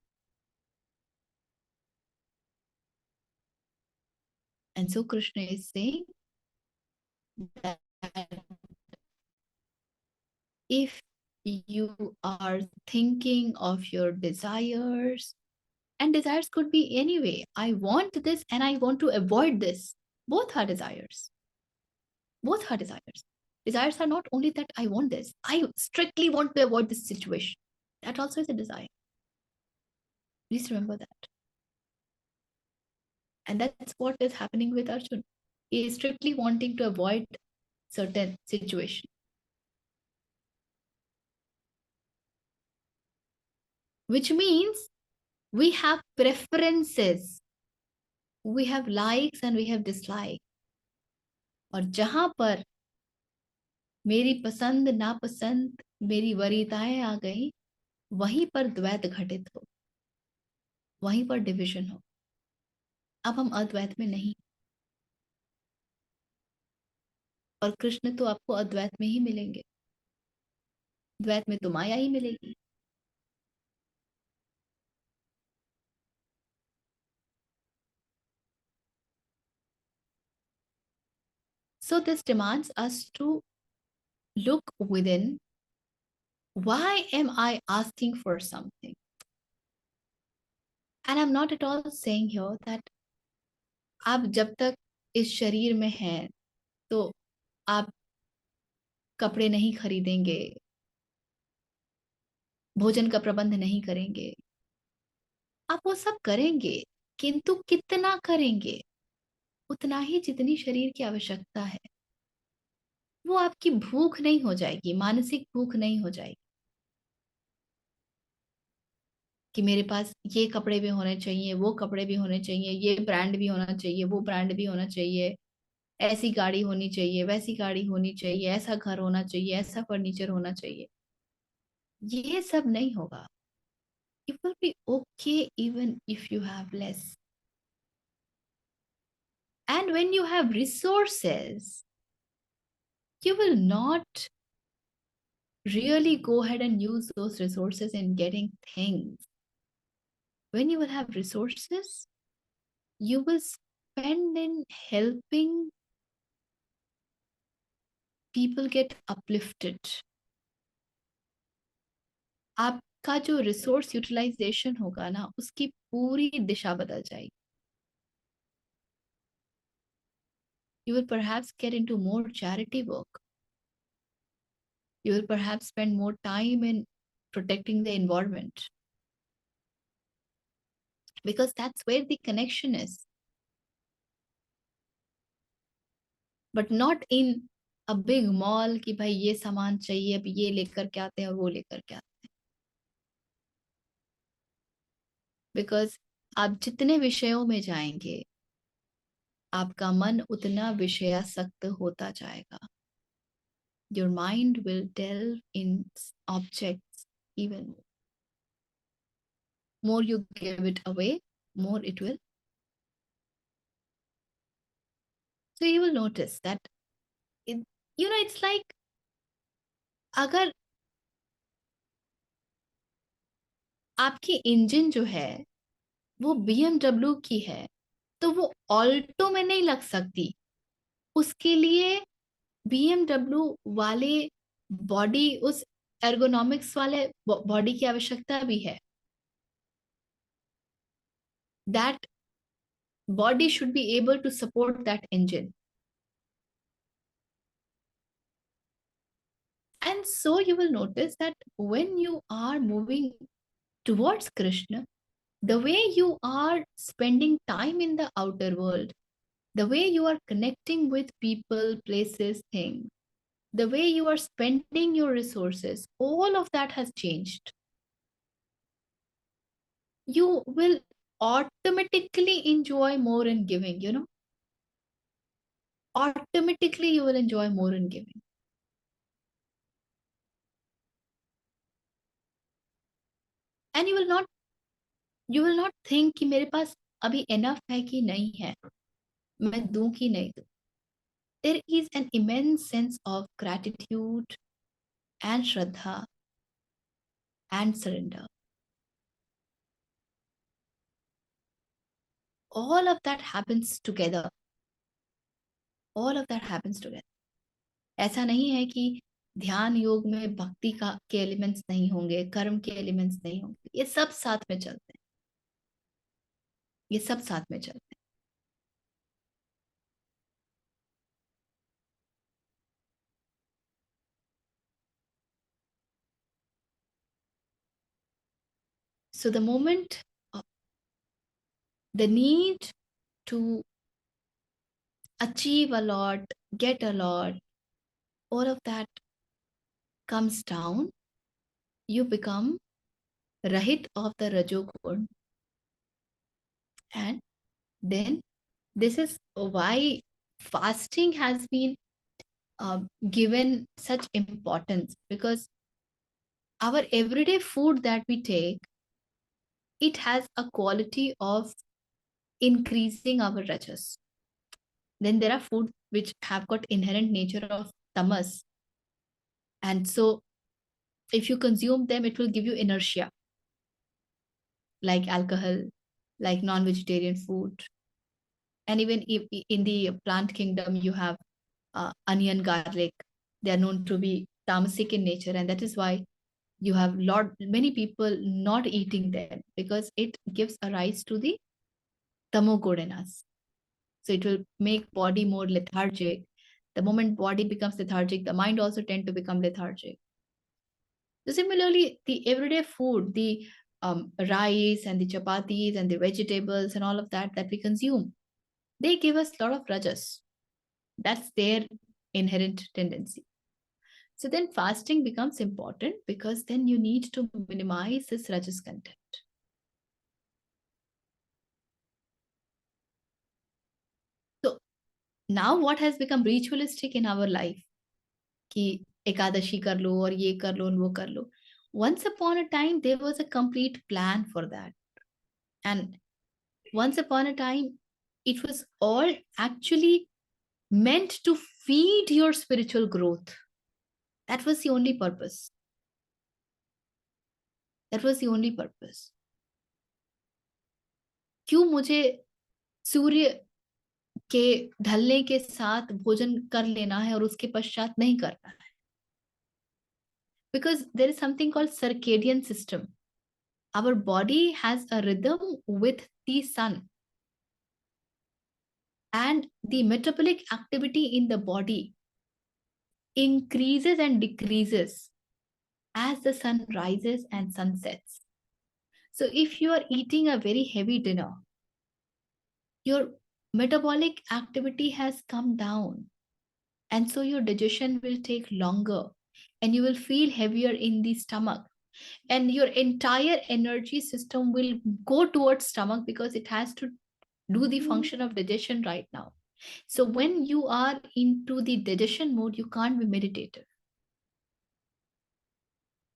A: And so Krishna is saying that if you are thinking of your desires, and desires could be anyway, I want this and I want to avoid this. Both are desires. Both are desires. Desires are not only that I want this, I strictly want to avoid this situation. That also is a desire. Please remember that. And that's what is happening with Arjun. He is strictly wanting to avoid certain situation. Which means we have preferences. We have likes and we have dislikes. और जहां पर मेरी पसंद नापसंद, मेरी वरीयताएं आ गई, वहीं पर द्वैत घटित हो, वहीं पर डिविजन हो। अब हम अद्वैत में नहीं, और कृष्ण तो आपको अद्वैत में ही मिलेंगे, द्वैत में तो माया ही मिलेगी। So this demands us to look within. Why am I asking for something? And I'm not at all saying here that आप जब तक इस शरीर में हैं तो आप कपड़े नहीं खरीदेंगे, भोजन का प्रबंध नहीं करेंगे। आप वो सब करेंगे, किंतु कितना करेंगे? उतना ही जितनी शरीर की आवश्यकता है। वो आपकी भूख नहीं हो जाएगी, मानसिक भूख नहीं हो जाएगी कि मेरे पास ये कपड़े भी होने चाहिए, वो कपड़े भी होने चाहिए, ये ब्रांड भी होना चाहिए, वो ब्रांड भी होना चाहिए, ऐसी गाड़ी होनी चाहिए, वैसी गाड़ी होनी चाहिए, ऐसा घर होना चाहिए, ऐसा फर्नीचर होना चाहिए। ये सब नहीं होगा। You will be okay even if you have less. And when you have resources, you will not really go ahead and use those resources in getting things. When you will have resources, you will spend in helping people get uplifted. आपका जो resource utilisation होगा ना, उसकी पूरी दिशा बदल जाएगी. You will perhaps get into more charity work. You will perhaps spend more time in protecting the environment, because that's where the connection is. But not in a big mall कि भाई ये सामान चाहिए, अब ये लेकर के आते हैं और वो लेकर के आते हैं. Because आप जितने विषयों में जाएंगे, आपका मन उतना विषयासक्त होता जाएगा. Your mind will delve in objects even more. More you give it away, more it will. So you will notice that, it's like, अगर आपकी इंजन जो है वो BMW की है, तो वो ऑल्टो में नहीं लग सकती। उसके लिए BMW वाले बॉडी, उस एर्गोनॉमिक्स वाले बॉडी की आवश्यकता भी है। That body should be able to support that engine. And so you will notice that when you are moving towards Krishna, the way you are spending time in the outer world, the way you are connecting with people, places, things, the way you are spending your resources, all of that has changed. You will automatically enjoy more in giving, you know. Automatically you will enjoy more in giving. And you will not think कि मेरे पास अभी enough है कि नहीं है, मैं दूं कि नहीं दूं. There is an immense sense of gratitude and shraddha and surrender. All of that happens together. All of that happens together. ऐसा नहीं है कि ध्यान योग में भक्ति का के एलिमेंट्स नहीं होंगे, कर्म के एलिमेंट्स नहीं होंगे. ये सब साथ में चलते हैं. ये सब साथ में चलते हैं. So the moment, the need to achieve a lot, get a lot, all of that comes down. You become rahit of the rajogun. And then this is why fasting has been given such importance, because our everyday food that we take, it has a quality of increasing our rajas. Then there are food which have got inherent nature of tamas, and so if you consume them, it will give you inertia, like alcohol, like non-vegetarian food. And even if in the plant kingdom you have onion, garlic, they are known to be tamasic in nature, and that is why you have many people not eating them, because it gives a rise to the tamogod in us. So it will make body more lethargic. The moment body becomes lethargic, the mind also tend to become lethargic. So similarly, the everyday food, the rice and the chapatis and the vegetables and all of that we consume, they give us a lot of rajas. That's their inherent tendency. So then fasting becomes important, because then you need to minimize this rajas content. So now what has become ritualistic in our life, कि एकादशी कर लो और ये कर लो और वो कर लो. Once upon a time, there was a complete plan for that. And once upon a time, it was all actually meant to feed your spiritual growth. That was the only purpose. That was the only purpose. क्यों मुझे सूर्य के ढलने के साथ भोजन कर लेना है और उसके पश्चात नहीं करना है? Because there is something called circadian system. Our body has a rhythm with the sun. And the metabolic activity in the body increases and decreases as the sun rises and sun sets. So if you are eating a very heavy dinner, your metabolic activity has come down, and so your digestion will take longer, and you will feel heavier in the stomach, and your entire energy system will go towards stomach, because it has to do the function of digestion right now. So when you are into the digestion mode, you can't be meditative.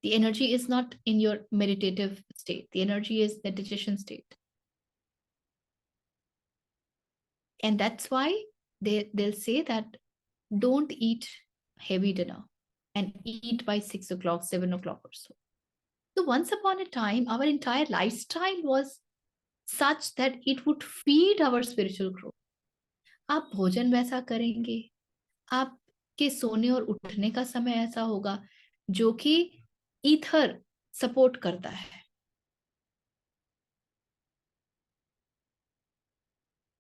A: The energy is not in your meditative state. The energy is the digestion state. And that's why they'll say that don't eat heavy dinner and eat by 6 o'clock, 7 o'clock or so. So once upon a time, our entire lifestyle was such that it would feed our spiritual growth. आप भोजन वैसा करेंगे, आपके सोने और उठने का समय ऐसा होगा जो कि ईथर सपोर्ट करता है.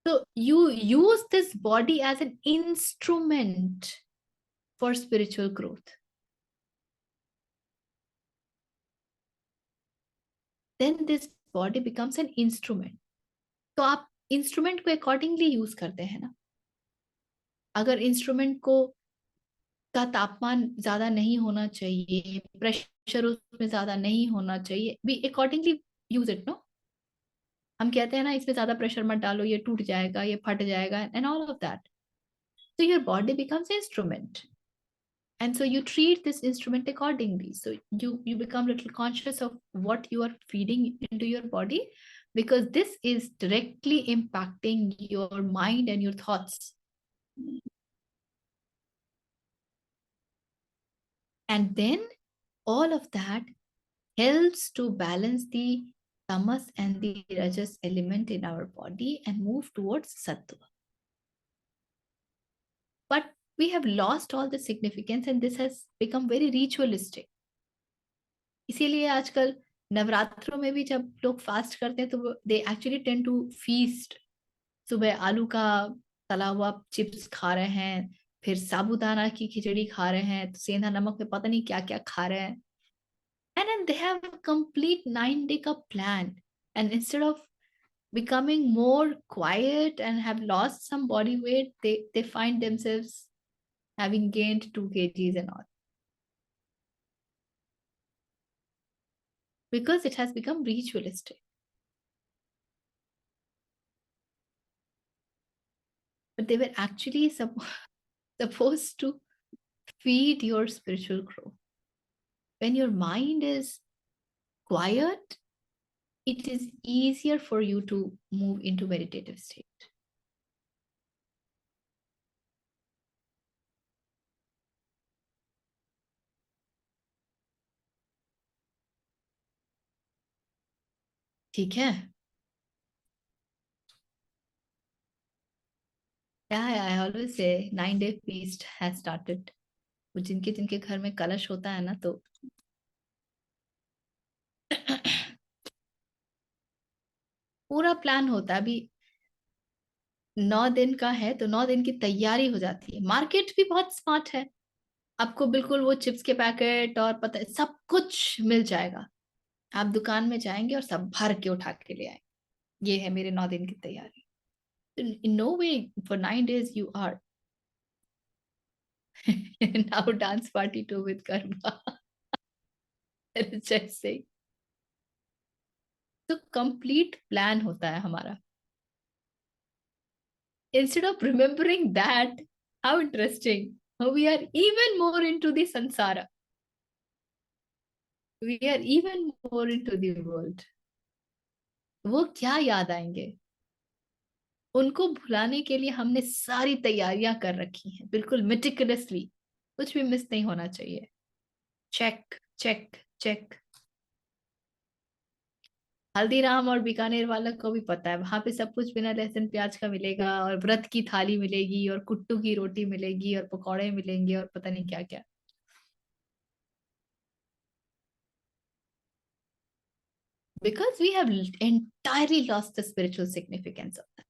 A: So you use this body as an instrument for spiritual growth. Then this body becomes an instrument. तो आप इंस्ट्रूमेंट को अकॉर्डिंगली यूज करते हैं ना. अगर इंस्ट्रूमेंट को का तापमान ज्यादा नहीं होना चाहिए, प्रेशर उसमें ज्यादा नहीं होना चाहिए, we accordingly use it. No, हम कहते हैं ना इसमें ज्यादा प्रेशर मत डालो, ये टूट जाएगा, ये फट जाएगा, and all of that. So your body becomes an instrument, and so you treat this instrument accordingly. So you become a little conscious of what you are feeding into your body, because this is directly impacting your mind and your thoughts. And then all of that helps to balance the tamas and the rajas element in our body and move towards sattva. But we have lost all the significance, and this has become very ritualistic. इसीलिए आजकल नवरात्रों में भी जब लोग fast करते हैं तो they actually tend to feast. सुबह आलू का तला हुआ चिप्स खा रहे हैं, फिर साबूदाना की खिचड़ी खा रहे हैं, तो सेंधा नमक में पता नहीं क्या क्या खा रहे हैं. And then they have a complete 9-day ka plan, and instead of becoming more quiet and have lost some body weight, they find themselves having gained 2 kgs and all, because it has become ritualistic. But they were actually supposed to feed your spiritual growth. When your mind is quiet, it is easier for you to move into meditative state. ठीक है? Yeah, I always say 9-day feast has started. वो जिनके घर में कलश होता है ना, तो पूरा प्लान होता है. अभी 9 दिन का है तो 9 दिन की तैयारी हो जाती है. मार्केट भी बहुत स्मार्ट है, आपको बिल्कुल वो चिप्स के पैकेट और पता है सब कुछ मिल जाएगा. आप दुकान में जाएंगे और सब भर के उठा के ले आएंगे, ये है मेरे 9 दिन की तैयारी. In no way for 9 days you are now dance party too with karma. Just say. तो complete plan होता है हमारा. Instead of remembering that, how interesting, we are even more into the sansara. We are even more into the world. वो क्या याद आएंगे? उनको भुलाने के लिए हमने सारी तैयारियां कर रखी हैं, बिल्कुल meticulously. कुछ भी मिस नहीं होना चाहिए. Check check check. हल्दीराम और बीकानेर वाला को भी पता है, वहां पे सब कुछ बिना लहसुन प्याज का मिलेगा, और व्रत की थाली मिलेगी, और कुट्टू की रोटी मिलेगी, और पकौड़े मिलेंगे, और पता नहीं क्या क्या. Because we have entirely lost the spiritual significance of that.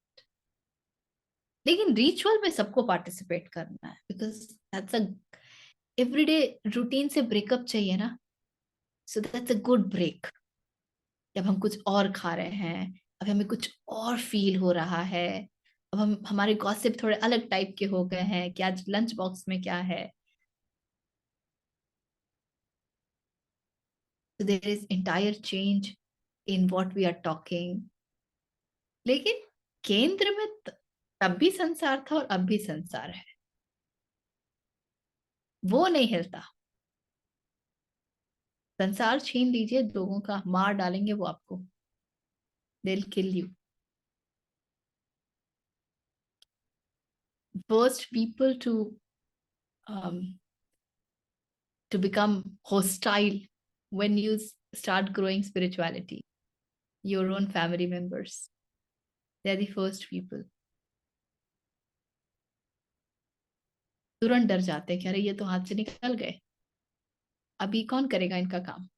A: लेकिन रिचुअल में सबको पार्टिसिपेट करना है, because that's a everyday routine से ब्रेकअप चाहिए ना. So that's a good break. जब हम कुछ और खा रहे हैं, अब हमें कुछ और फील हो रहा है, अब हम हमारे गॉसिप थोड़े अलग टाइप के हो गए हैं कि आज लंच बॉक्स में क्या है. So there is entire change in what we are talking. लेकिन केंद्र में तब भी संसार था और अब भी संसार है, वो नहीं हिलता. संसार छीन लीजिए लोगों का, मार डालेंगे वो आपको. They'll kill you. First people to become hostile when you start growing spirituality. Your own family members. They are the first people. तुरंत डर जाते हैं कि अरे ये तो हाथ से निकल गए, अभी कौन करेगा इनका काम,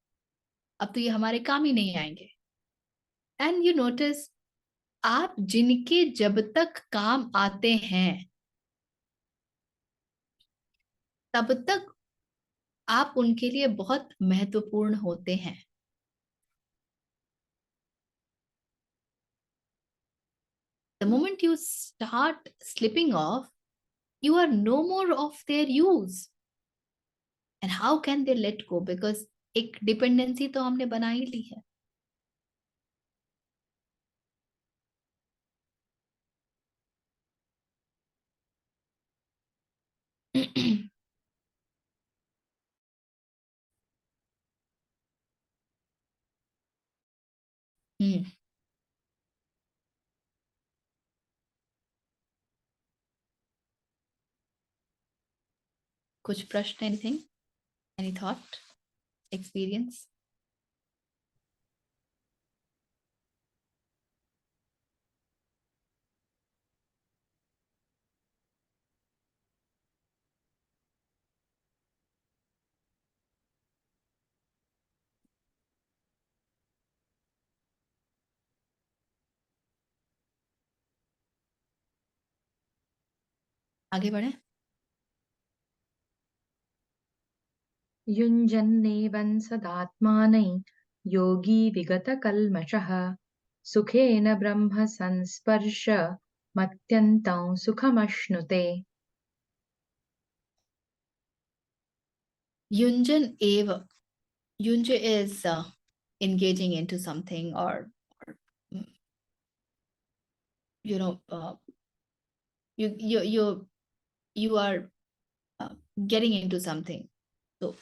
A: अब तो ये हमारे काम ही नहीं आएंगे. एंड यू नोटिस, आप जिनके जब तक काम आते हैं तब तक आप उनके लिए बहुत महत्वपूर्ण होते हैं. The moment you start slipping off, you are no more of their use. And how can they let go? Because एक डिपेंडेंसी तो हमने बना ही ली है. कुछ प्रश्न, एनीथिंग, एनी थॉट, एक्सपीरियंस? आगे बढ़े.
B: युञ्जन्नेवं सदात्मानै योगी विगतकल्मषः सुखेन ब्रह्म संस्पर्श मत्यन्तं सुखमश्नुते.
A: Yunjan eva. Yunja is engaging into something, or you know, you are getting into something. So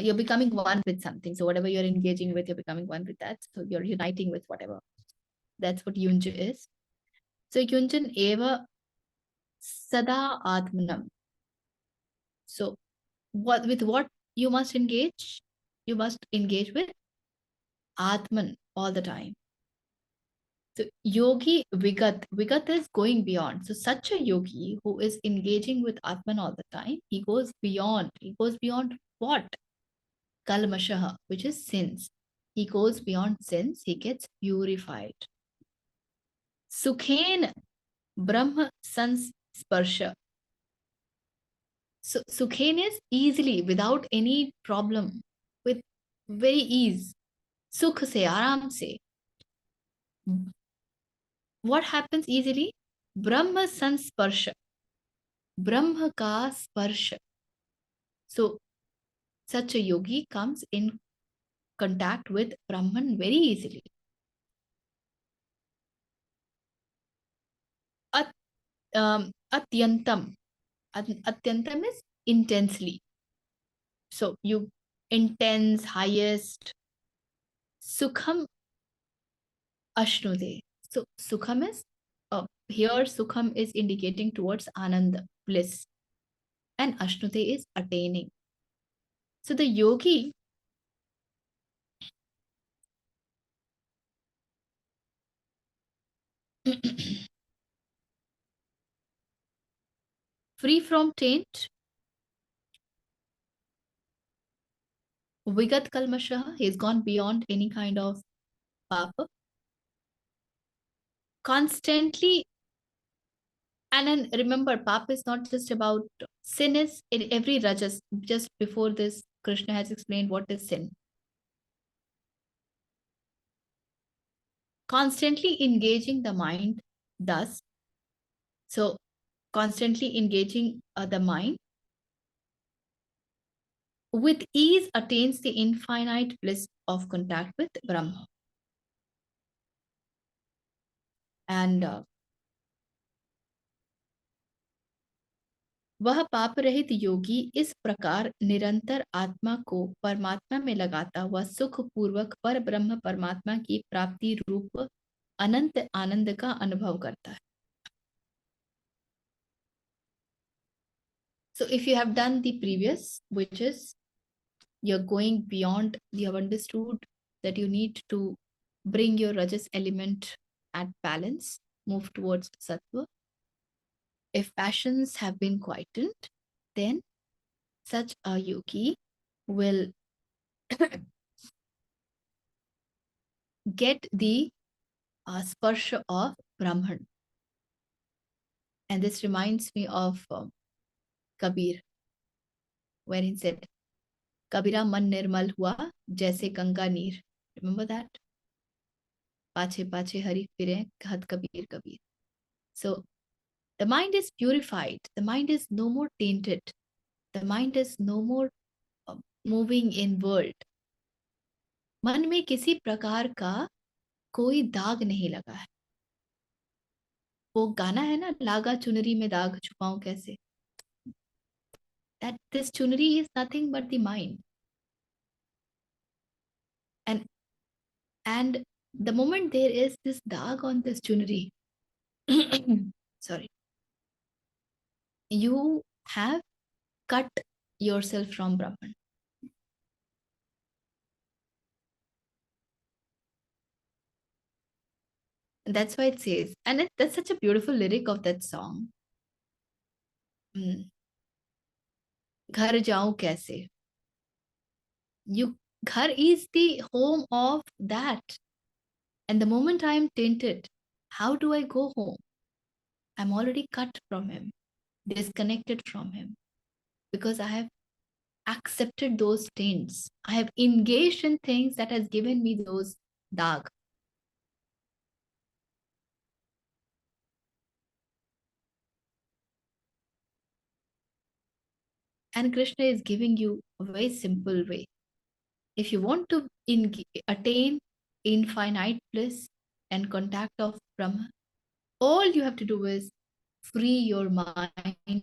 A: you're becoming one with something. So whatever you're engaging with, you're becoming one with that. So you're uniting with whatever. That's what Yunja is. So Yunjan eva sada atmanam. So what you must engage? You must engage with Atman all the time. So yogi vigat. Vigat is going beyond. So such a yogi who is engaging with Atman all the time, he goes beyond. He goes beyond what? Kalmashaha, which is sins. He goes beyond sins. He gets purified. Sukhen Brahma Sansparsha. So Sukhen is easily, without any problem, with very ease. Sukh se, aaram se. What happens easily? Brahma Sansparsha. Brahma ka sparsha. So such a yogi comes in contact with Brahman very easily. Atyantam. Atyantam is intensely. So you intense, highest. Sukham ashnude. So sukham is, here sukham is indicating towards ananda, bliss. And ashnude is attaining. So the yogi free from taint, vigat kalmasha, he's gone beyond any kind of papa. Constantly, and then remember, papa is not just about sin, is in every rajas. Just before this, Krishna has explained what is sin. Constantly engaging the mind thus. So constantly engaging the mind with ease attains the infinite bliss of contact with Brahma. And वह पाप रहित योगी इस प्रकार निरंतर आत्मा को परमात्मा में लगाता हुआ सुख पूर्वक पर ब्रह्म परमात्मा की प्राप्ति रूप अनंत आनंद का अनुभव करता है. So if you have done the previous, which is you're going beyond, you have understood that you need to bring your rajas element at balance, move towards sattva. If passions have been quietened, then such a yogi will get the sparsha of Brahman. And this reminds me of Kabir, where he said, Kabira man nirmal hua jaise ganga neer. Remember that? Pache pache hari fire khat Kabir Kabir. So the mind is purified. The mind is no more tainted. The mind is no more moving in world. मन में किसी प्रकार का कोई दाग नहीं लगा है. वो गाना है ना, लागा चुनरी में दाग छुपाऊं कैसे. That this chunari is nothing but the mind. And the moment there is this dag on this chunari, sorry, you have cut yourself from Brahman. And that's why it says, and that's such a beautiful lyric of that song. Ghar jaun kaise? Ghar is the home of that. And the moment I am tainted, how do I go home? I'm already cut from him, disconnected from him, because I have accepted those taints. I have engaged in things that has given me those dag. And Krishna is giving you a very simple way. If you want to attain infinite bliss and contact of Brahma, all you have to do is free your mind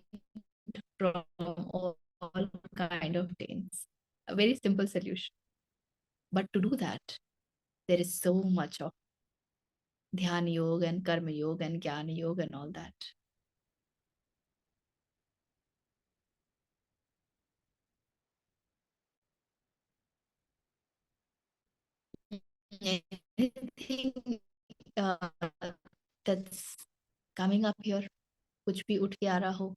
A: from all kind of taints. A very simple solution. But to do that, there is so much of Dhyan Yoga and Karma Yoga and Jnana Yoga and all that. Anything that's coming up here, कुछ भी उठ के आ रहा हो.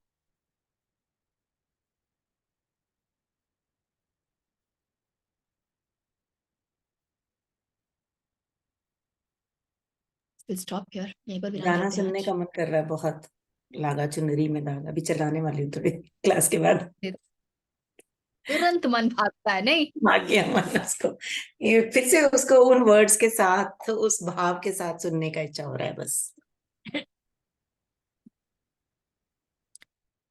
A: We'll stop here. यहीं पर विराम
E: गाना
A: लेते हैं
E: सुनने
A: आज.
E: का मन कर रहा है बहुत. लागा चुनरी में दाग अभी चलाने वाली हूँ थोड़ी क्लास के बाद.
A: तुरंत मन भागता है नहीं.
E: भाग गया मन उसको. ये फिर से उसको उन वर्ड्स के साथ, उस भाव के साथ सुनने का इच्छा हो रहा है बस.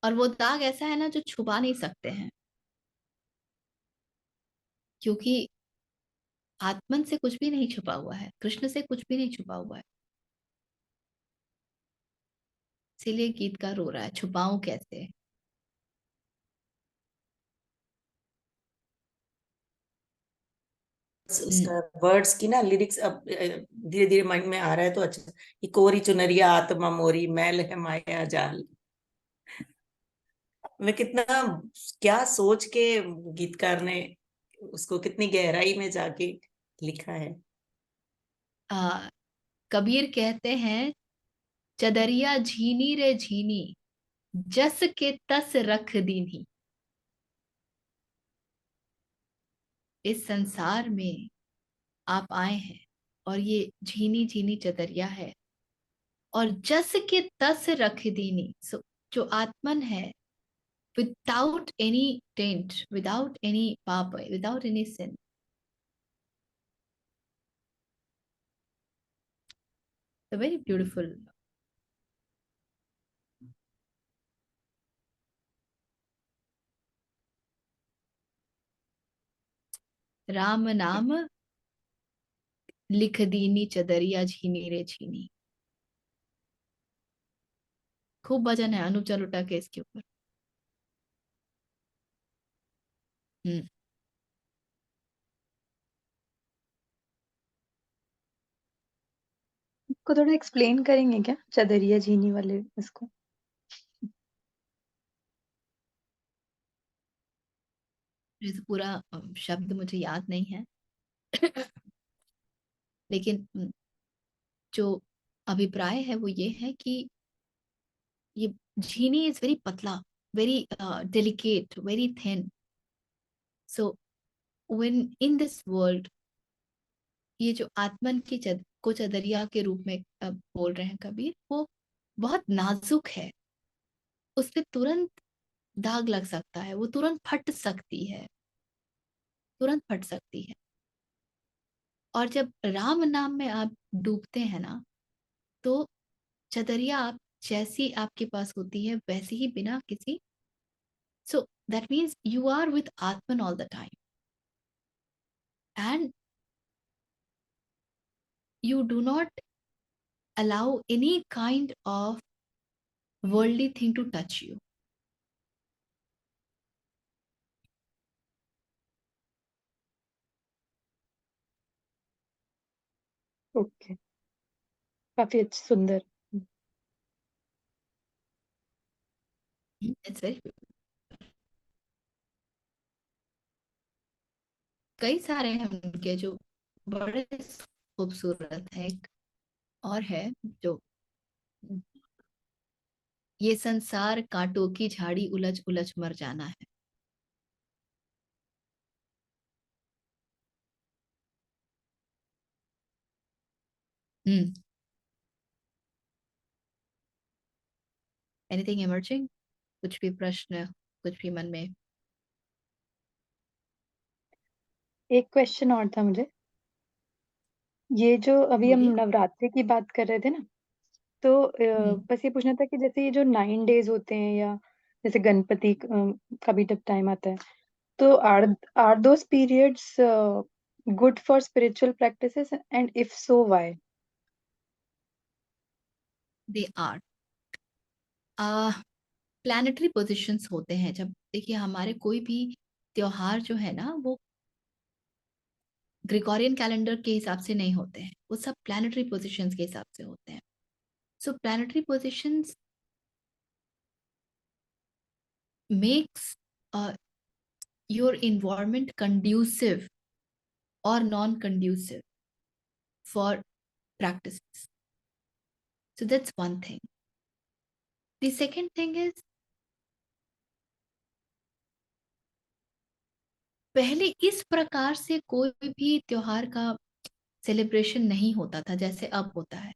A: और वो दाग ऐसा है ना जो छुपा नहीं सकते हैं, क्योंकि आत्मन से कुछ भी नहीं छुपा हुआ है, कृष्ण से कुछ भी नहीं छुपा हुआ है. इसीलिए गीतकार रो रहा है, छुपाऊं कैसे.
E: उसका वर्ड्स की ना लिरिक्स अब धीरे धीरे माइंड में आ रहा है तो अच्छा. ये कोरी चुनरिया आत्मा मोरी मैल है माया जाल. मैं कितना क्या सोच के गीतकार ने उसको कितनी गहराई में जाके लिखा है.
A: कबीर कहते हैं, चदरिया झीनी रे झीनी जस के तस रख दीनी. इस संसार में आप आए हैं और ये झीनी झीनी चदरिया है और जस के तस रख दीनी. सो जो आत्मन है, without any taint, without any papa, without any sin. So very beautiful. Ram नाम लिख दीनी चदरिया झीनी रे झीनी. खूब भजन है अनूप जलोटा के इसके ऊपर.
D: को थोड़ा एक्सप्लेन करेंगे क्या चदरिया झीनी वाले इसको?
A: जैसे पूरा शब्द मुझे याद नहीं है लेकिन जो अभिप्राय है वो ये है कि ये झीनी इज वेरी पतला, very delicate, very thin. So when in this world, ये जो आत्मन की को चदरिया के रूप में बोल रहे हैं कबीर, वो बहुत नाजुक है. उस पे तुरंत दाग लग सकता है, वो तुरंत फट सकती है, तुरंत फट सकती है. और जब राम नाम में आप डूबते हैं ना, तो चदरिया आप जैसी आपके पास होती है वैसे ही, बिना किसी. So that means you are with atman all the time and you do not allow any kind of worldly thing to touch you.
D: Okay, काफी अच्छा, सुंदर.
A: It's very कई सारे हैं उनके जो बड़े खूबसूरत है. एक और है जो, ये संसार कांटों की झाड़ी उलझ उलझ मर जाना है. हम्म. Anything emerging? कुछ भी प्रश्न, कुछ भी मन में?
D: एक क्वेश्चन और था मुझे. ये जो अभी हम
A: बोलिए.
D: नवरात्रि की बात कर रहे थे ना, तो
A: हम्म.
D: बस ये पूछना था कि जैसे ये जो 9 days होते हैं, या जैसे गणपति का भी जब टाइम आता है, तो are those periods good for spiritual practices, and if so why?
A: They are planetary positions होते हैं. जब देखिए हमारे कोई भी त्योहार जो है ना, वो ग्रिगोरियन कैलेंडर के हिसाब से नहीं होते हैं, वो सब प्लैनेटरी पोजिशंस के हिसाब से होते हैं. So planetary positions makes your environment conducive or non-conducive for practices. So that's one thing. The second thing is, पहले इस प्रकार से कोई भी त्योहार का सेलिब्रेशन नहीं होता था जैसे अब होता है.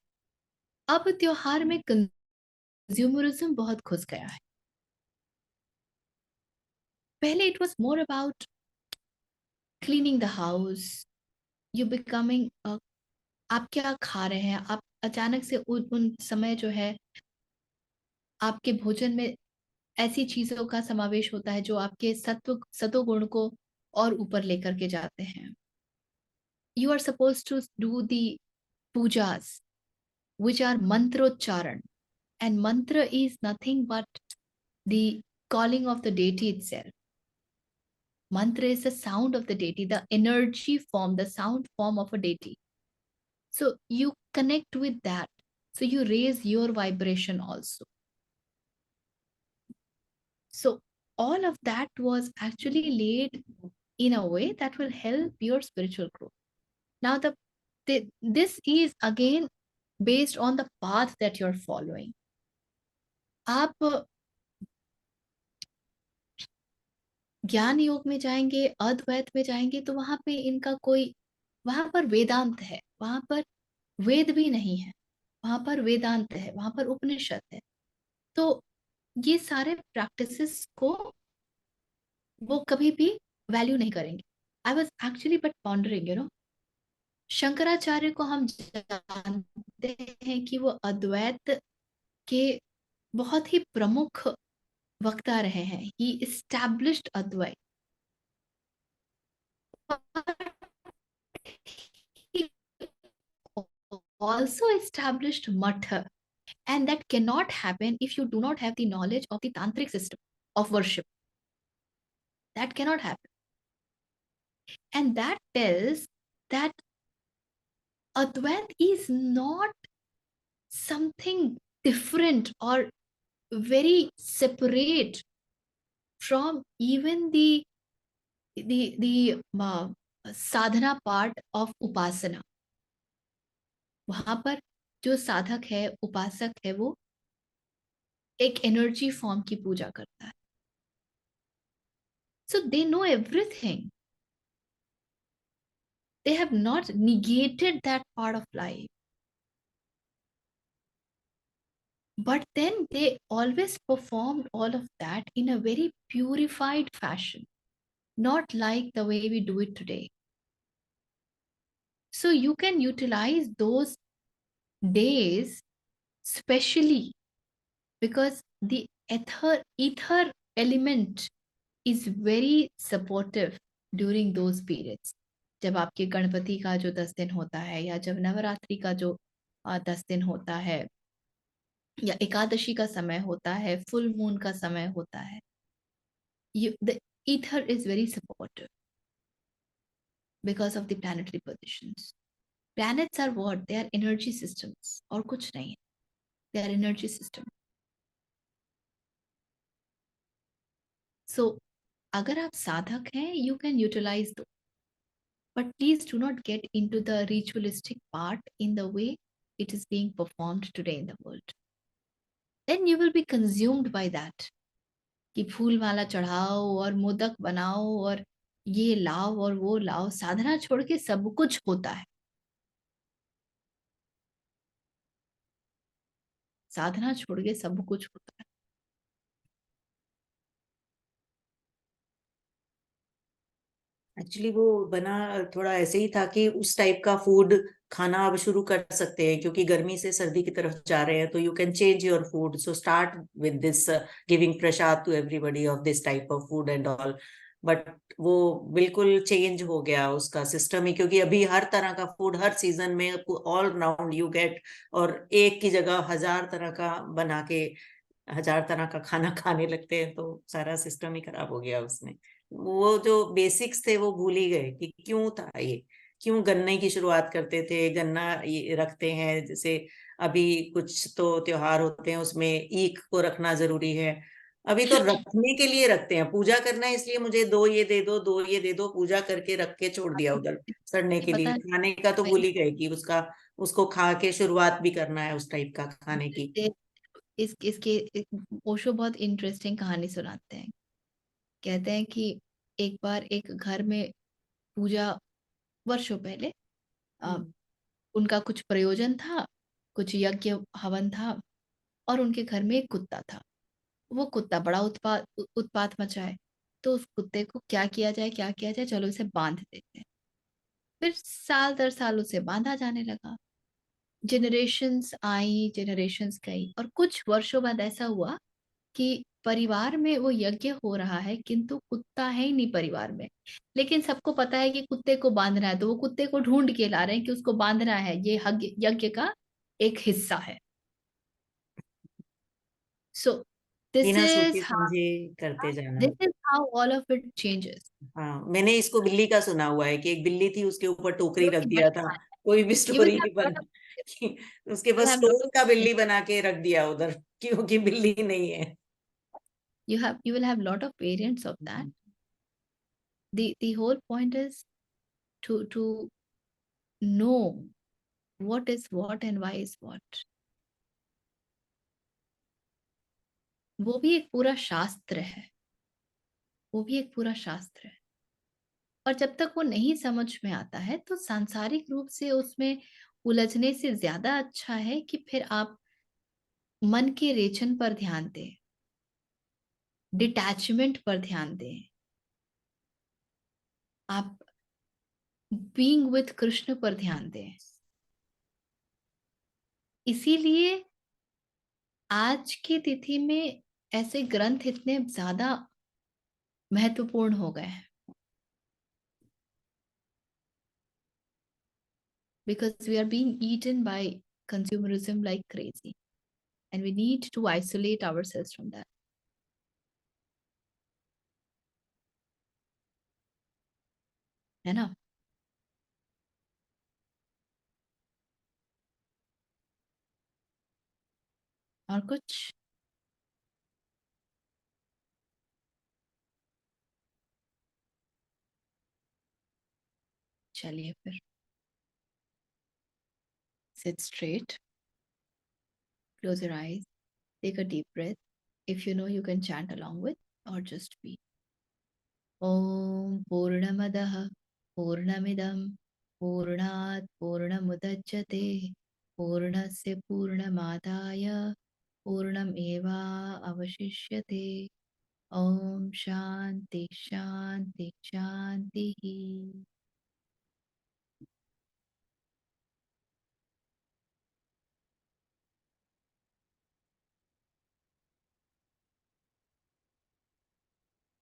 A: अब त्योहार में कंज्यूमरिज्म बहुत घुस गया है. पहले it was more about cleaning the house, you becoming, आप क्या खा रहे हैं, आप अचानक से उन समय जो है आपके भोजन में ऐसी चीजों का समावेश होता है जो आपके सत्व गुण को और ऊपर लेकर के जाते हैं. You are suppose to do the pujas which are मंत्रोच्चारण, and mantra is nothing but the calling of the deity itself. Mantra is the sound of the deity, the energy form, the sound form of a deity. So you connect with that. So you raise your vibration also. So all of that was actually laid in a way that will help your spiritual growth. Now this is again based on the path that you're following. आप ज्ञान योग में जाएंगे, अद्वैत में जाएंगे, तो वहां पे इनका कोई, वहां पर वेदांत है, वहां पर वेद भी नहीं है, वहां पर वेदांत है, वहां पर उपनिषद है. तो ये सारे प्रैक्टिसेस को वो कभी भी वैल्यू नहीं करेंगे. I was actually but pondering, Shankaracharya को हम जानते हैं कि वो अद्वैत के बहुत ही प्रमुख वक्ता रहे हैं. He established Advaita. He also established matha, and that cannot happen if you do not have the knowledge of the tantric system of worship. That cannot happen. And that tells that Advait is not something different or very separate from even the sadhana part of upasana, वहां पर जो साधक है, उपासक है, वो एक energy form की पूजा करता है. So they know everything. They have not negated that part of life, but then they always performed all of that in a very purified fashion, not like the way we do it today. So you can utilize those days specially because the ether element is very supportive during those periods. जब आपके गणपति का जो 10 दिन होता है, या जब नवरात्रि का जो 10 दिन होता है, या एकादशी का समय होता है, फुल मून का समय होता है, the ether is very supportive because of the planetary positions. Planets are what? They are energy systems, और कुछ नहीं है. They are energy system. So अगर आप साधक हैं, you can utilize those, but please do not get into the ritualistic part in the way it is being performed today in the world. Then you will be consumed by that. कि फूल माला चढ़ाओ और मोदक बनाओ और ये लाओ और वो लाओ. साधना छोड़ के सब कुछ होता है. साधना छोड़ के सब कुछ होता है.
E: एक्चुअली वो बना थोड़ा ऐसे ही था कि उस टाइप का फूड खाना अब शुरू कर सकते हैं, क्योंकि गर्मी से सर्दी की तरफ जा रहे हैं, तो you can change your food. So start with this giving prasad to everybody of this type of food and all. But वो बिल्कुल चेंज हो गया उसका सिस्टम ही, क्योंकि अभी हर तरह का फूड हर सीजन में ऑल राउंड यू गेट, और एक की जगह 1000 तरह का बना के 1000 तरह का खाना खाने लगते हैं, तो सारा सिस्टम ही खराब हो गया उसमें. वो जो बेसिक्स थे वो भूल ही गए कि क्यों था ये, क्यों गन्ने की शुरुआत करते थे. गन्ना ये रखते हैं, जैसे अभी कुछ तो त्योहार होते हैं उसमें ईख को रखना जरूरी है. अभी तो रखने के लिए रखते हैं, पूजा करना है इसलिए मुझे 2 ये दे दो, 2 ये दे दो, पूजा करके रख के छोड़ दिया उधर सड़ने के
A: पता
E: लिए.
A: है,
E: खाने का तो भूल ही गए कि उसको खा के शुरुआत भी करना है उस टाइप का खाने की.
A: इसके ओशो बहुत इंटरेस्टिंग कहानी सुनाते हैं. कहते हैं कि एक बार एक घर में पूजा, वर्षों पहले उनका कुछ प्रयोजन था, कुछ यज्ञ हवन था, और उनके घर में एक कुत्ता था. वो कुत्ता बड़ा उत्पात मचाए. तो उस कुत्ते को क्या किया जाए, क्या किया जाए, चलो इसे बांध देते हैं. फिर साल दर साल उसे बांधा जाने लगा. जनरेशन्स आई, जनरेशन्स गई, और कुछ वर्षों बाद ऐसा हुआ कि परिवार में वो यज्ञ हो रहा है, किंतु कुत्ता है ही नहीं परिवार में. लेकिन सबको पता है कि कुत्ते को बांधना है, तो वो कुत्ते को ढूंढ के ला रहे हैं कि उसको बांधना है, ये यज्ञ का एक हिस्सा है. सो दिस
E: बिना
A: इज
E: सोचे
A: हाउ
E: समझे करते जाना.
A: This is how all of it changes.
E: हाँ, मैंने इसको बिल्ली का सुना हुआ है कि एक बिल्ली थी, उसके ऊपर टोकरी रख
A: बड़ी
E: दिया था. कोई भी
A: यू विल
E: स्टोरी
A: हैव
E: नहीं बना
A: लॉट ऑफ
E: कि उसके
A: यू
E: पास
A: हैव
E: स्टोन का बिल्ली बना के रख दिया उधर, क्योंकि बिल्ली नहीं है.
A: you will have lot of variants of that. The whole point is to know what is what and why is what. वो भी एक पूरा शास्त्र है. वो भी एक पूरा शास्त्र है. और जब तक वो नहीं समझ में आता है, तो सांसारिक रूप से उसमें उलझने से ज्यादा अच्छा है कि फिर आप मन के रेचन पर ध्यान दें, डिटैचमेंट पर ध्यान दें, आप बीइंग विथ कृष्ण पर ध्यान दें. इसीलिए आज की तिथि में ऐसे ग्रंथ इतने ज्यादा महत्वपूर्ण हो गए हैं. Because we are being eaten by consumerism like crazy, and we need to isolate ourselves from that. है ना? और कुछ? चलिए फिर sit straight, close your eyes, take a deep breath. If you know, you can chant along with or just be. Om Purnamadah Purnamidam Purnat Purnamudachyate Purnasya Purnamadaya Purnam Eva Avashishyate. Om Shanti Shanti Shanti.